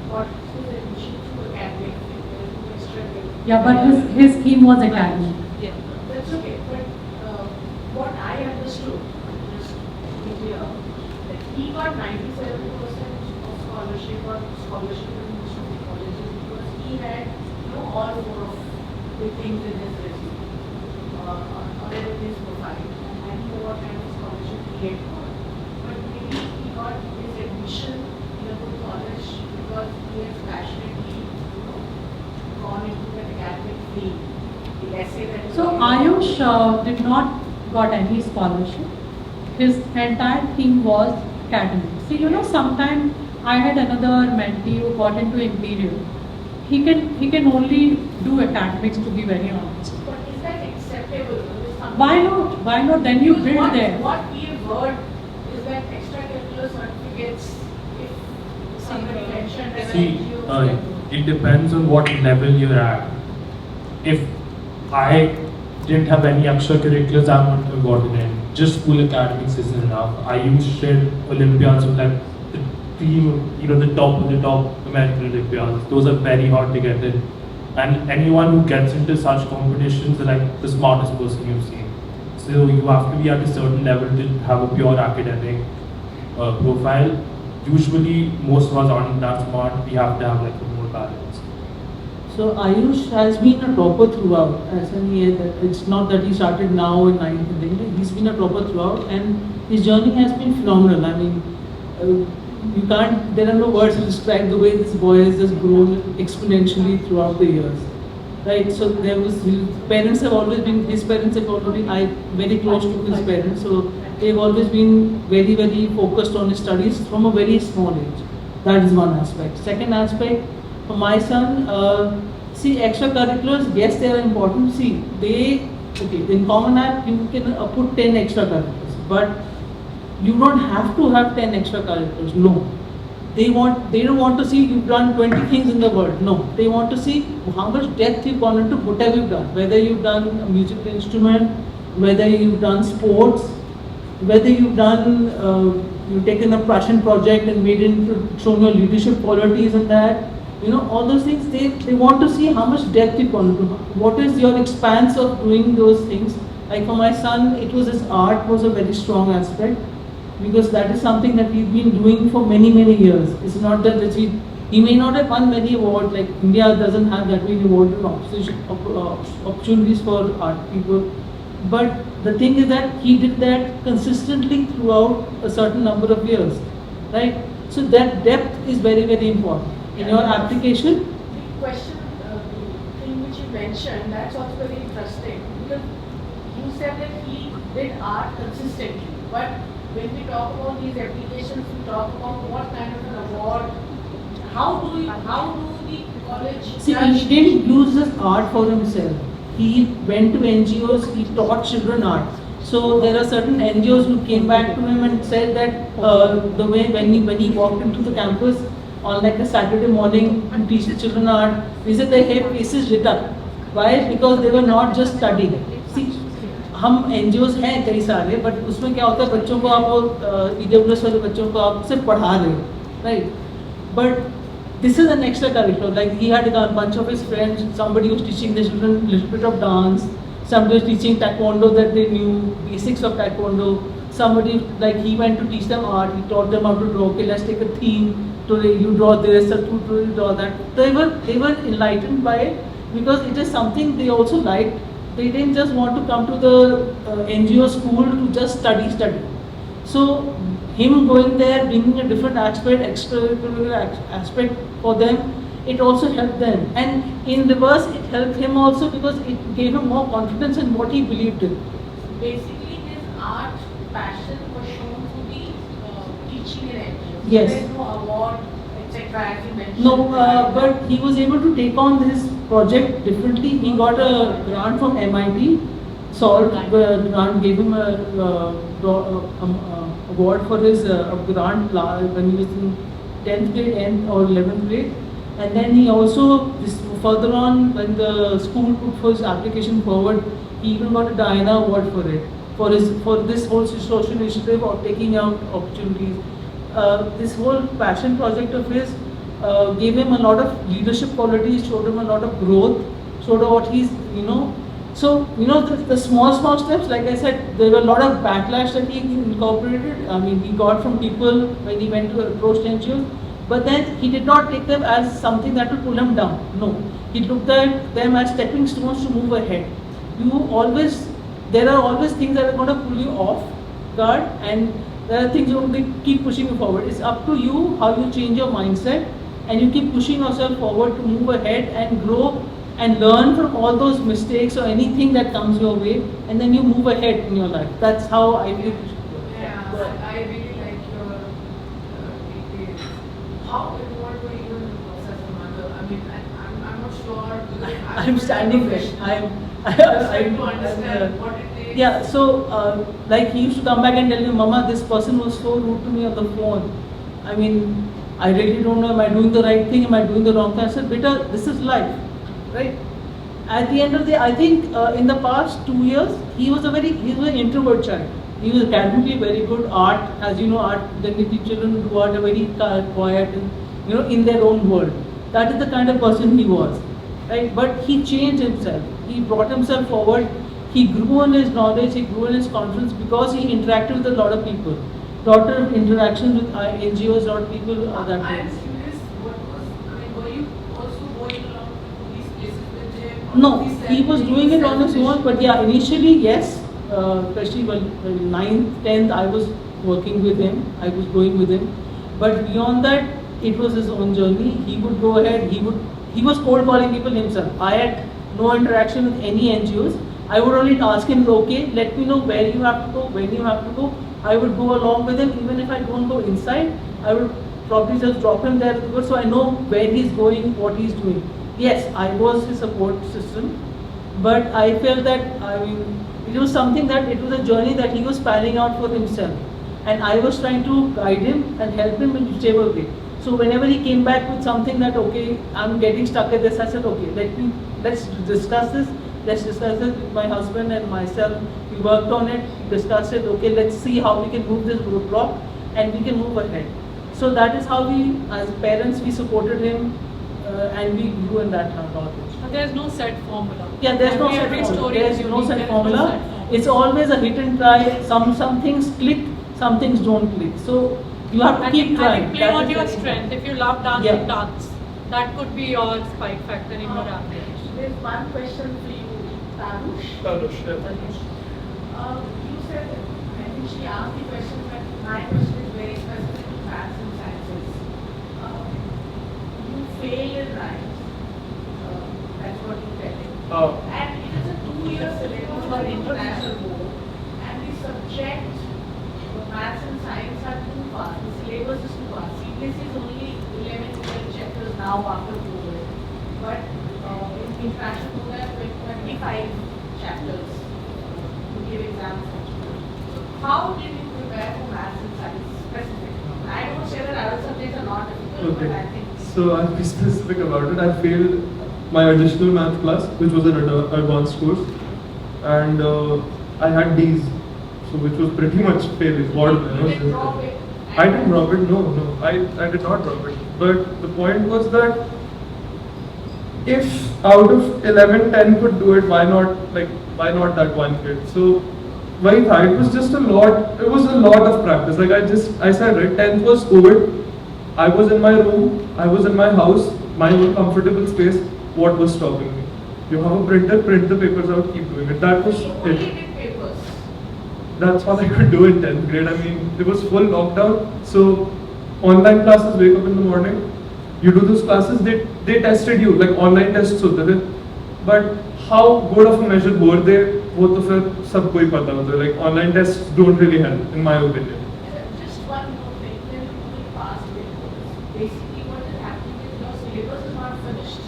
got his admission to academic, extra. Yeah, but his scheme was academic. Yeah, that's okay. But what I understood, just to be clear, that he got 97% of scholarship or scholarship in most of the colleges because he had all four of the things in his resume or in his profile, and he knew what kind of scholarship he had got. But maybe he got his admission in a good college because he has passionately gone into an academic field. The essay that So Ayush did not got any scholarship. His entire thing was academic. See, sometimes I had another mentee who got into Imperial. He can only do academics, to be very honest. But is that acceptable? Why not? Why not? Then you build what, there. What we have heard is that extracurricular certificates, if somebody mentioned as See, an it depends on what level you're at. If I didn't have any extracurriculars, I wouldn't have gotten in. Just school academics isn't enough. I used to Olympiads with like the team, the top of the top American Olympiads. Those are very hard to get in. And anyone who gets into such competitions is like the smartest person you've seen. So you have to be at a certain level to have a pure academic profile. Usually, most of us aren't that smart. We have to have like a more balance. So Ayush has been a topper throughout. As in it's not that he started now in 9th. He's been a topper throughout, and his journey has been phenomenal. I mean, you can't. There are no words to describe the way this boy has just grown exponentially throughout the years, right? So his parents have always been. His parents have always been. Very close to his parents, so they've always been very, very focused on his studies from a very small age. That is one aspect. Second aspect. For my son, see, extracurriculars, yes, they are important. See, in Common App, you can put 10 extracurriculars, but you don't have to have 10 extracurriculars. No. They don't want to see you've done 20 things in the world. No. They want to see how much depth you've gone into whatever you've done. Whether you've done a musical instrument, whether you've done sports, whether you've done, you've taken a passion project and made it shown your leadership qualities in that. All those things, they want to see how much depth you've gone into. What is your expanse of doing those things? Like for my son, it was his art was a very strong aspect because that is something that he's been doing for many, many years. It's not that he may not have won many awards, like India doesn't have that many awards and opportunities for art people. But the thing is that he did that consistently throughout a certain number of years, right? So that depth is very, very important. In your application? The question, the thing which you mentioned, that's also very interesting because you said that he did art consistently, but when we talk about these applications, we talk about what kind of an award, how do the college See, he didn't use this art for himself. He went to NGOs, he taught children art. So there are certain NGOs who came back to him and said that the way when he walked into the campus, on like a Saturday morning to teach the children art, we said their hair faces lit up. Why? Because they were not just studying. See, हम NGOs हैं कई सारे, but उसमें क्या होता है बच्चों को आप EWS वाले बच्चों को आप सिर्फ पढ़ा रहे हो, right? But this is an extra curriculum. Like he had a bunch of his friends. Somebody was teaching the children a little bit of dance. Somebody was teaching taekwondo that they knew basics of taekwondo. Somebody like he went to teach them art. He taught them how to draw. Okay, let's take a theme. Today you draw this, or you draw that. They were enlightened by it because it is something they also liked. They didn't just want to come to the NGO school to just study. So him going there, bringing a different aspect, extracurricular aspect for them, it also helped them. And in reverse, it helped him also because it gave him more confidence in what he believed in. Basically, his art passion was shown to be teaching in NGOs. Yes. There is no award, etc. as you mentioned. No, but he was able to take on his project differently. He got a grant from MIT. Salt grant gave him a award for his grant when he was in 10th grade or 11th grade. And then he also, further on, when the school put his application forward, he even got a Diana Award for it, for this whole social initiative of taking out opportunities. This whole passion project of his gave him a lot of leadership qualities, showed him a lot of growth, showed him what he's, So, the small steps, like I said, there were a lot of backlash that he incorporated. I mean, he got from people when he went to approach NGOs, but then he did not take them as something that would pull him down. No, he looked at them as stepping stones to move ahead. There are always things that are going to pull you off guard, and there are things that will keep pushing you forward. It's up to you how you change your mindset, and you keep pushing yourself forward to move ahead and grow and learn from all those mistakes or anything that comes your way, and then you move ahead in your life. That's how I feel. Yeah, I really like your details. How involved were you in the process of mother? I mean, I'm not sure. Because I'm standing there. I'm to understand what it takes. Yeah, so like he used to come back and tell me, Mama, this person was so rude to me on the phone. I mean, I really don't know, am I doing the right thing, am I doing the wrong thing? I said, beta, this is life, right? At the end of the day, I think in the past 2 years, he was an introvert child. He was academically very good. Art, as you know, the children who are very quiet and in their own world. That is the kind of person he was, right? But he changed himself. He brought himself forward. He grew in his knowledge. He grew in his confidence because he interacted with a lot of people. Lot of interactions with NGOs, lot of people that way. I'm curious, were you also going along to these places with him? No, he was doing it on his own, but yeah, initially, yes, especially when 9th, 10th, I was working with him, I was going with him, but beyond that, it was his own journey. He would go ahead, he was cold calling people himself. I had no interaction with any NGOs. I would only ask him, okay, let me know where you have to go, when you have to go. I would go along with him, even if I don't go inside, I would probably just drop him there so I know where he's going, what he's doing. Yes, I was his support system, but I felt that, it was something that, it was a journey that he was planning out for himself. And I was trying to guide him and help him in whichever way. So whenever he came back with something that, okay, I'm getting stuck at this, I said, okay, let's discuss this. Let's discuss it with my husband and myself. We worked on it, discussed it, okay, let's see how we can move this roadblock and we can move ahead. So that is how we, as parents, we supported him and we grew in that knowledge. But there's no set formula. Yeah, there's no set formula. There's no set formula. It's always a hit and try. Some things click, some things don't click. So you have to keep trying. And play on your strength. If you love dancing, dance. That could be your spike factor in your application. There's one question for you. Tarush, yeah. You said, I think she asked the question, but my question is very specific to maths and sciences. You fail in rhymes. That's what you're telling. And it is a 2-year syllabus for international board. And the subject, maths and science are too fast. The syllabus is too fast. CBSE is only 11 chapters now after COVID. But in international program, 25 chapters to give exams. So how did you prepare for maths and science specifically? I don't say that other subjects are not difficult, but I think... So I'll be specific about it. I failed my additional math class, which was an advanced course, and I had D's, so which was pretty much failing. You didn't drop it? I didn't drop it, no, I did not drop it. But the point was that if out of 11, 10 could do it, why not that one kid? So it was just a lot, it was a lot of practice. Like I said, right, 10th was COVID, I was in my room, I was in my house, my own comfortable space. What was stopping me? You have a printer, print the papers out, keep doing it. That was it. That's all I could do in 10th grade. I mean, it was full lockdown. So online classes, wake up in the morning, you do those classes, they tested you, like online tests होते थे. But how good of a measure were they? वो तो फिर सबको ही पता होता है. Like online tests don't really help, in my opinion. Just one more thing, when you pass papers, basically what is happening is your syllabus is not finished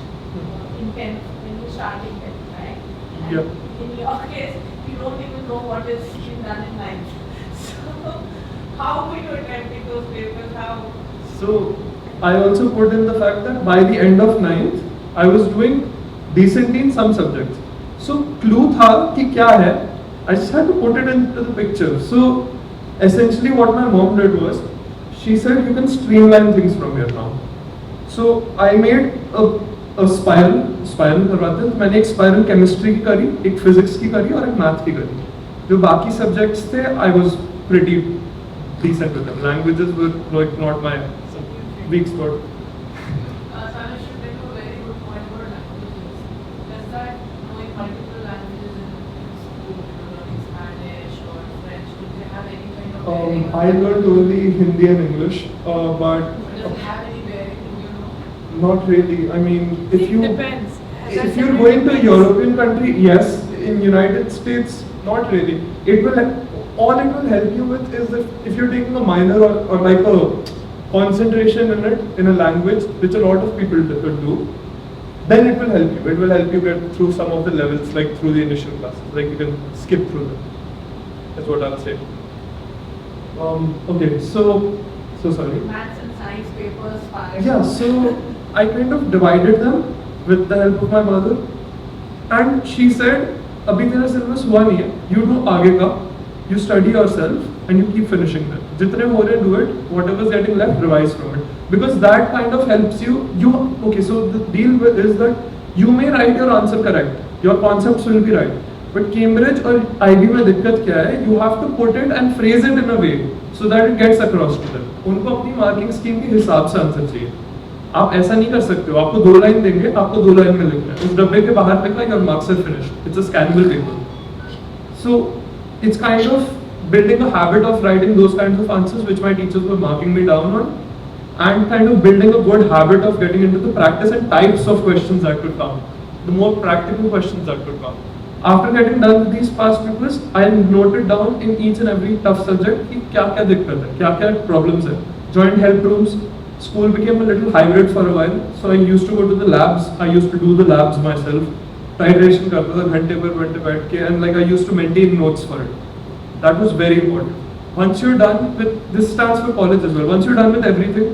in 10th, when you start in 10th, right? And Yeah. in your case, you don't even know what is being done in 9th. So, how were you attempting those papers? How? So, I also put in the fact that by the end of 9th, I was doing decently in some subjects. So, clue था कि क्या है, I just had to put it into the picture. So, essentially what my mom did was, she said you can streamline things from here now. So I made a spiral करवाते हैं, तो मैंने एक spiral chemistry की करी, एक physics की करी और एक math की करी. जो बाकी subjects थे, I was pretty decent with them. Languages were like not my weak spot. Sanish, you make a very good point about languages. Does that knowing multiple languages in school, learning Spanish or French, do they have any kind of bearing? I learned only Hindi and English, but Does it have any bearing, do you know? not really. I mean, if It you depends. As I if said, you're it going to a depends. European country, yes. In United States, not really. It will all it will help you with is if you're taking a minor or like a concentration in it in a language, which a lot of people do, then it will help you. It will help you get through some of the levels, like through the initial classes. Like you can skip through them. That's what I'll say. Okay, so sorry. Maths and science papers, Yeah, so I kind of divided them with the help of my mother, and she said, "Abhi tera syllabus हुआ नहीं है. You do आगे का. You study yourself and you keep finishing them. जितने हो रहे do it. Whatever is getting left, revise from it. Because that kind of helps you. Okay? So the deal is that you may write your answer correct. Your concepts will be right. But Cambridge or IB में दिक्कत क्या है? You have to put it and phrase it in a way so that it gets across to them. उनको अपनी marking scheme के हिसाब से answer चाहिए. आप ऐसा नहीं कर सकते हो. आपको 2 लाइन देंगे, आपको 2 लाइन में लिखना है. उस डब्बे के बाहर लिखना है, your marks are finished. It's a scannable paper. So it's kind of building a habit of writing those kinds of answers which my teachers were marking me down on, and kind of building a good habit of getting into the practice and types of questions that could come. The more practical questions that could come. After getting done with these past papers, I noted down in each and every tough subject कि क्या-क्या दिक्कत है, क्या-क्या problems है. Joined help rooms. School became a little hybrid for a while, so I used to go to the labs. I used to do the labs myself. Titration करता था घंटे पर बैठ के, and like I used to maintain notes for it. That was very important. Once you're done with, this stands for college as well. Once you're done with everything,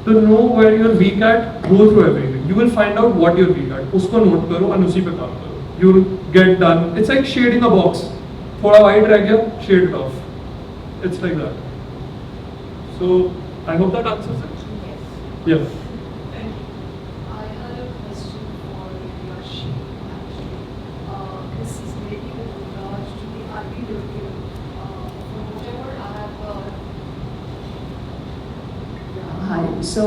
to know where you're weak at, go through everything. You will find out what you're weak at. उसको note करो और उसी पे काम करो. You'll get done. It's like shading a box. थोड़ा white रह गया, shade it off. It's like that. So I hope that answers it. Yes. Yeah. Thank you. I had a question for Yashi, actually. This is maybe with regards to the IB curriculum. From whatever I have heard. Hi. So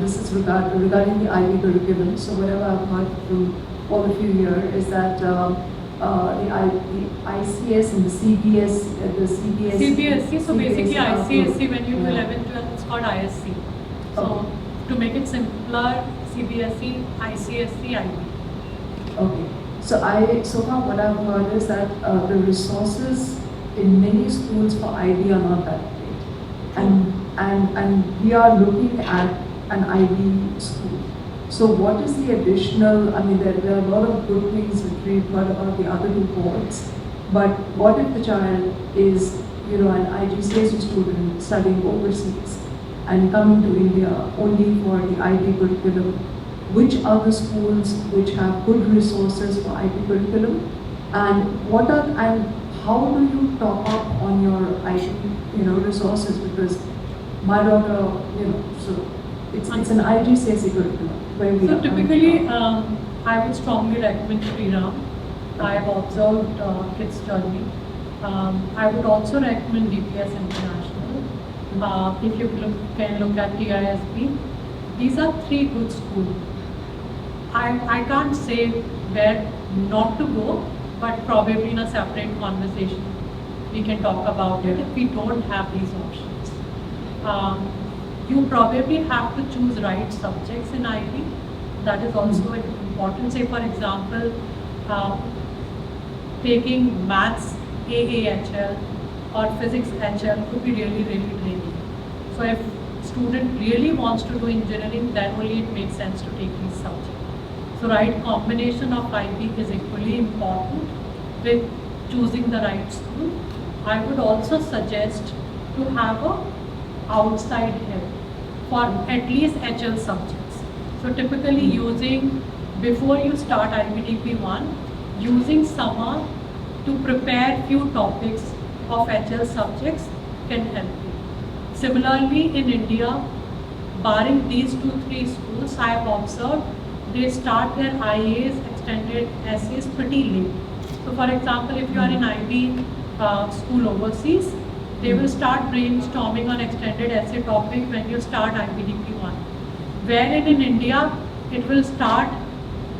this is regarding the IB curriculum. So whatever I've heard from all of you here is that the ICS and the CBS, CBSE, so basically are ICSE when you do yeah. 11th, 12th, it's called ISC. So Okay. to make it simpler, CBSE, ICSE, IB. Okay. So far what I've heard is that the resources in many schools for IB are not that great. And we are looking at an IB school. So what is the additional, I mean there are a lot of good things which we've heard about the other two boards, but what if the child is, an IGCSE student studying overseas and coming to India only for the IB curriculum? Which are the schools which have good resources for IB curriculum, and how do you top up on your IB resources? Because my daughter, so it's an IGCSE curriculum where we So are typically, I would strongly recommend Shriram. I have observed kids' journey. I would also recommend DPS International. If you can look at TISB, these are 3 good schools. I can't say where not to go, but probably in a separate conversation we can talk about it if we don't have these options. You probably have to choose right subjects in IB. That is also important. Say for example, taking maths AAHL or physics HL could be really draining. So if student really wants to do engineering, then only it makes sense to take these subjects. So right combination of IB is equally important with choosing the right school. I would also suggest to have a outside help for at least HL subjects. So typically using, before you start IBDP 1, using summer to prepare few topics of HL subjects can help you. Similarly in India, barring these 2-3 schools, I have observed they start their IAs extended essays pretty late. So for example, if you are in IB school overseas, they will start brainstorming on extended essay topic when you start IBDP 1. Wherein in India, it will start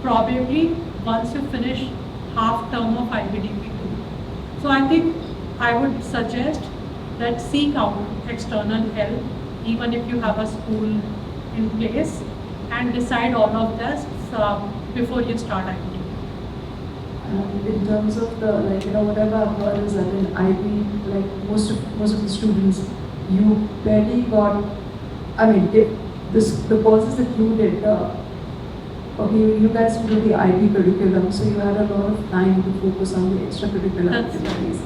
probably once you finish half term of IBDP 2. So I think I would suggest that seek out external help, even if you have a school in place, and decide all of this before you start IBDP. In terms of the, like, whatever I've heard is that in IB, like most of the students, you barely got, I mean, the courses that you did, okay, you guys do the IB curriculum, so you had a lot of time to focus on the extracurricular activities.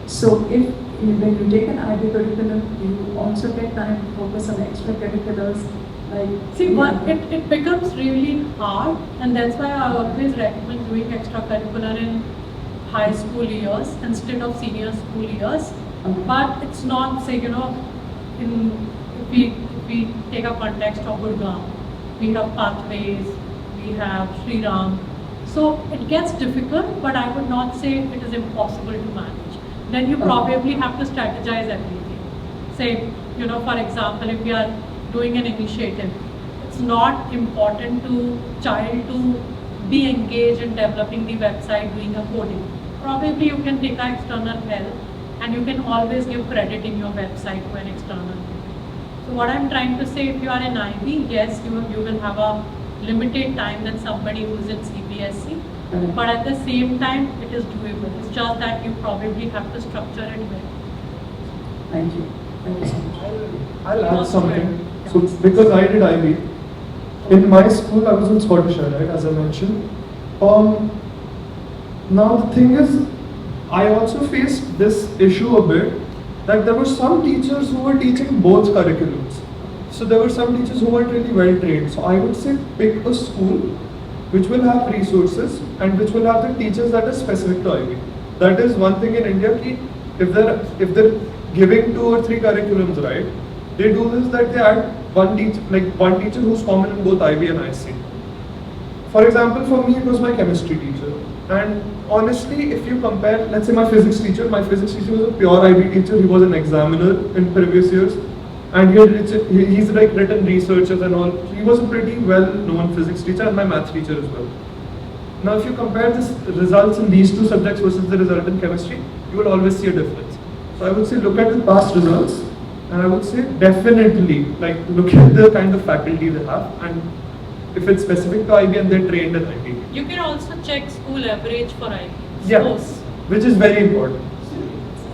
So when you take an IB curriculum, you also get time to focus on extracurriculars. See, it becomes really hard, and that's why I always recommend doing extracurricular in high school years instead of senior school years. Okay. But it's not, say, if we take a context of Gurgaon, we have pathways, we have Sri Ram. So it gets difficult, but I would not say it is impossible to manage. Then you probably have to strategize everything. Say, for example, if we are doing an initiative, it's not important to child to be engaged in developing the website, doing a coding. Probably you can take an external help, and you can always give credit in your website to an external help. So what I'm trying to say, if you are in IB, yes, you will have a limited time than somebody who's in CBSE, but at the same time, it is doable. It's just that you probably have to structure it well. Thank you. Thank you so much. I'll add something. So because I did IB, in my school I was in Scottish, right, as I mentioned. Now the thing is, I also faced this issue a bit, that there were some teachers who were teaching both curriculums. So there were some teachers who weren't really well trained. So I would say pick a school which will have resources and which will have the teachers that are specific to IB. That is one thing in India, if they're giving 2 or 3 curriculums, right, they do this that they add one teacher who's common in both IB and IC. For example, for me it was my chemistry teacher. And honestly, if you compare, let's say my physics teacher was a pure IB teacher. He was an examiner in previous years, and he's written researches and all. He was a pretty well-known physics teacher, and my math teacher as well. Now, if you compare the results in these 2 subjects versus the result in chemistry, you will always see a difference. So I would say look at the past results, and I would say definitely look at the kind of faculty they have, and if it's specific to IB and they're trained in IB. You can also check school average for IB. Yeah, Scores. which is very important.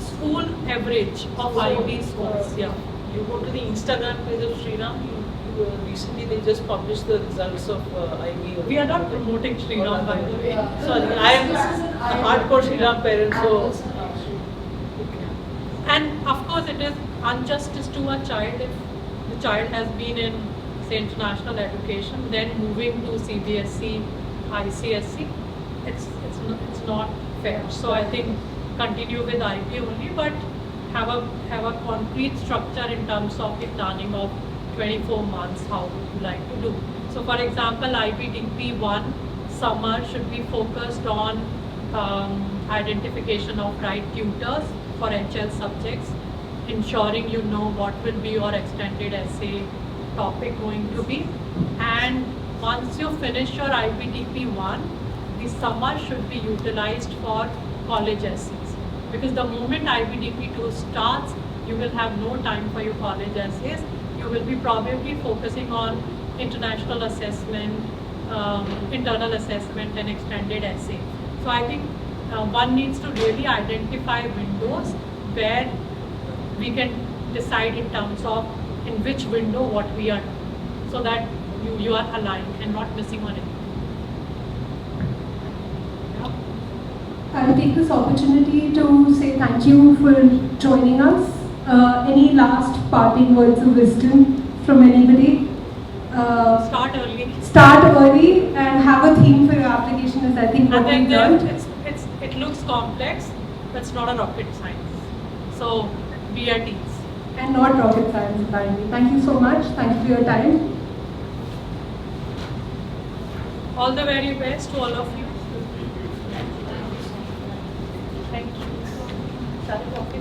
School average of IB scores, yeah. You go to the Instagram page of Sriram, recently they just published the results of IB. We are not promoting Sriram, by the way. Sorry, I am a hardcore Sriram parent, so. And of course, it is injustice to a child if the child has been in, say, international education, then moving to CBSE, ICSE, it's not fair. So I think continue with IB only, but have a concrete structure in terms of the planning of 24 months, how would you like to do. So for example, IBDP 1 summer should be focused on identification of right tutors for HL subjects, ensuring you know what will be your extended essay topic going to be. And once you finish your IBDP 1, the summer should be utilized for college essays. Because the moment IBDP 2 starts, you will have no time for your college essays. You will be probably focusing on international assessment, internal assessment and extended essay. So I think one needs to really identify windows where we can decide in terms of in which window what we are doing, so that you are aligned and not missing on anything. I'll take this opportunity to say thank you for joining us. Any last parting words of wisdom from anybody? Start early. Start early and have a theme for your application is, I think, what And we then learned. it looks complex, but it's not a rocket science. So be at ease. and not rocket science apparently. Thank you so much. Thank you for your time. All the very best to all of you. Thank you.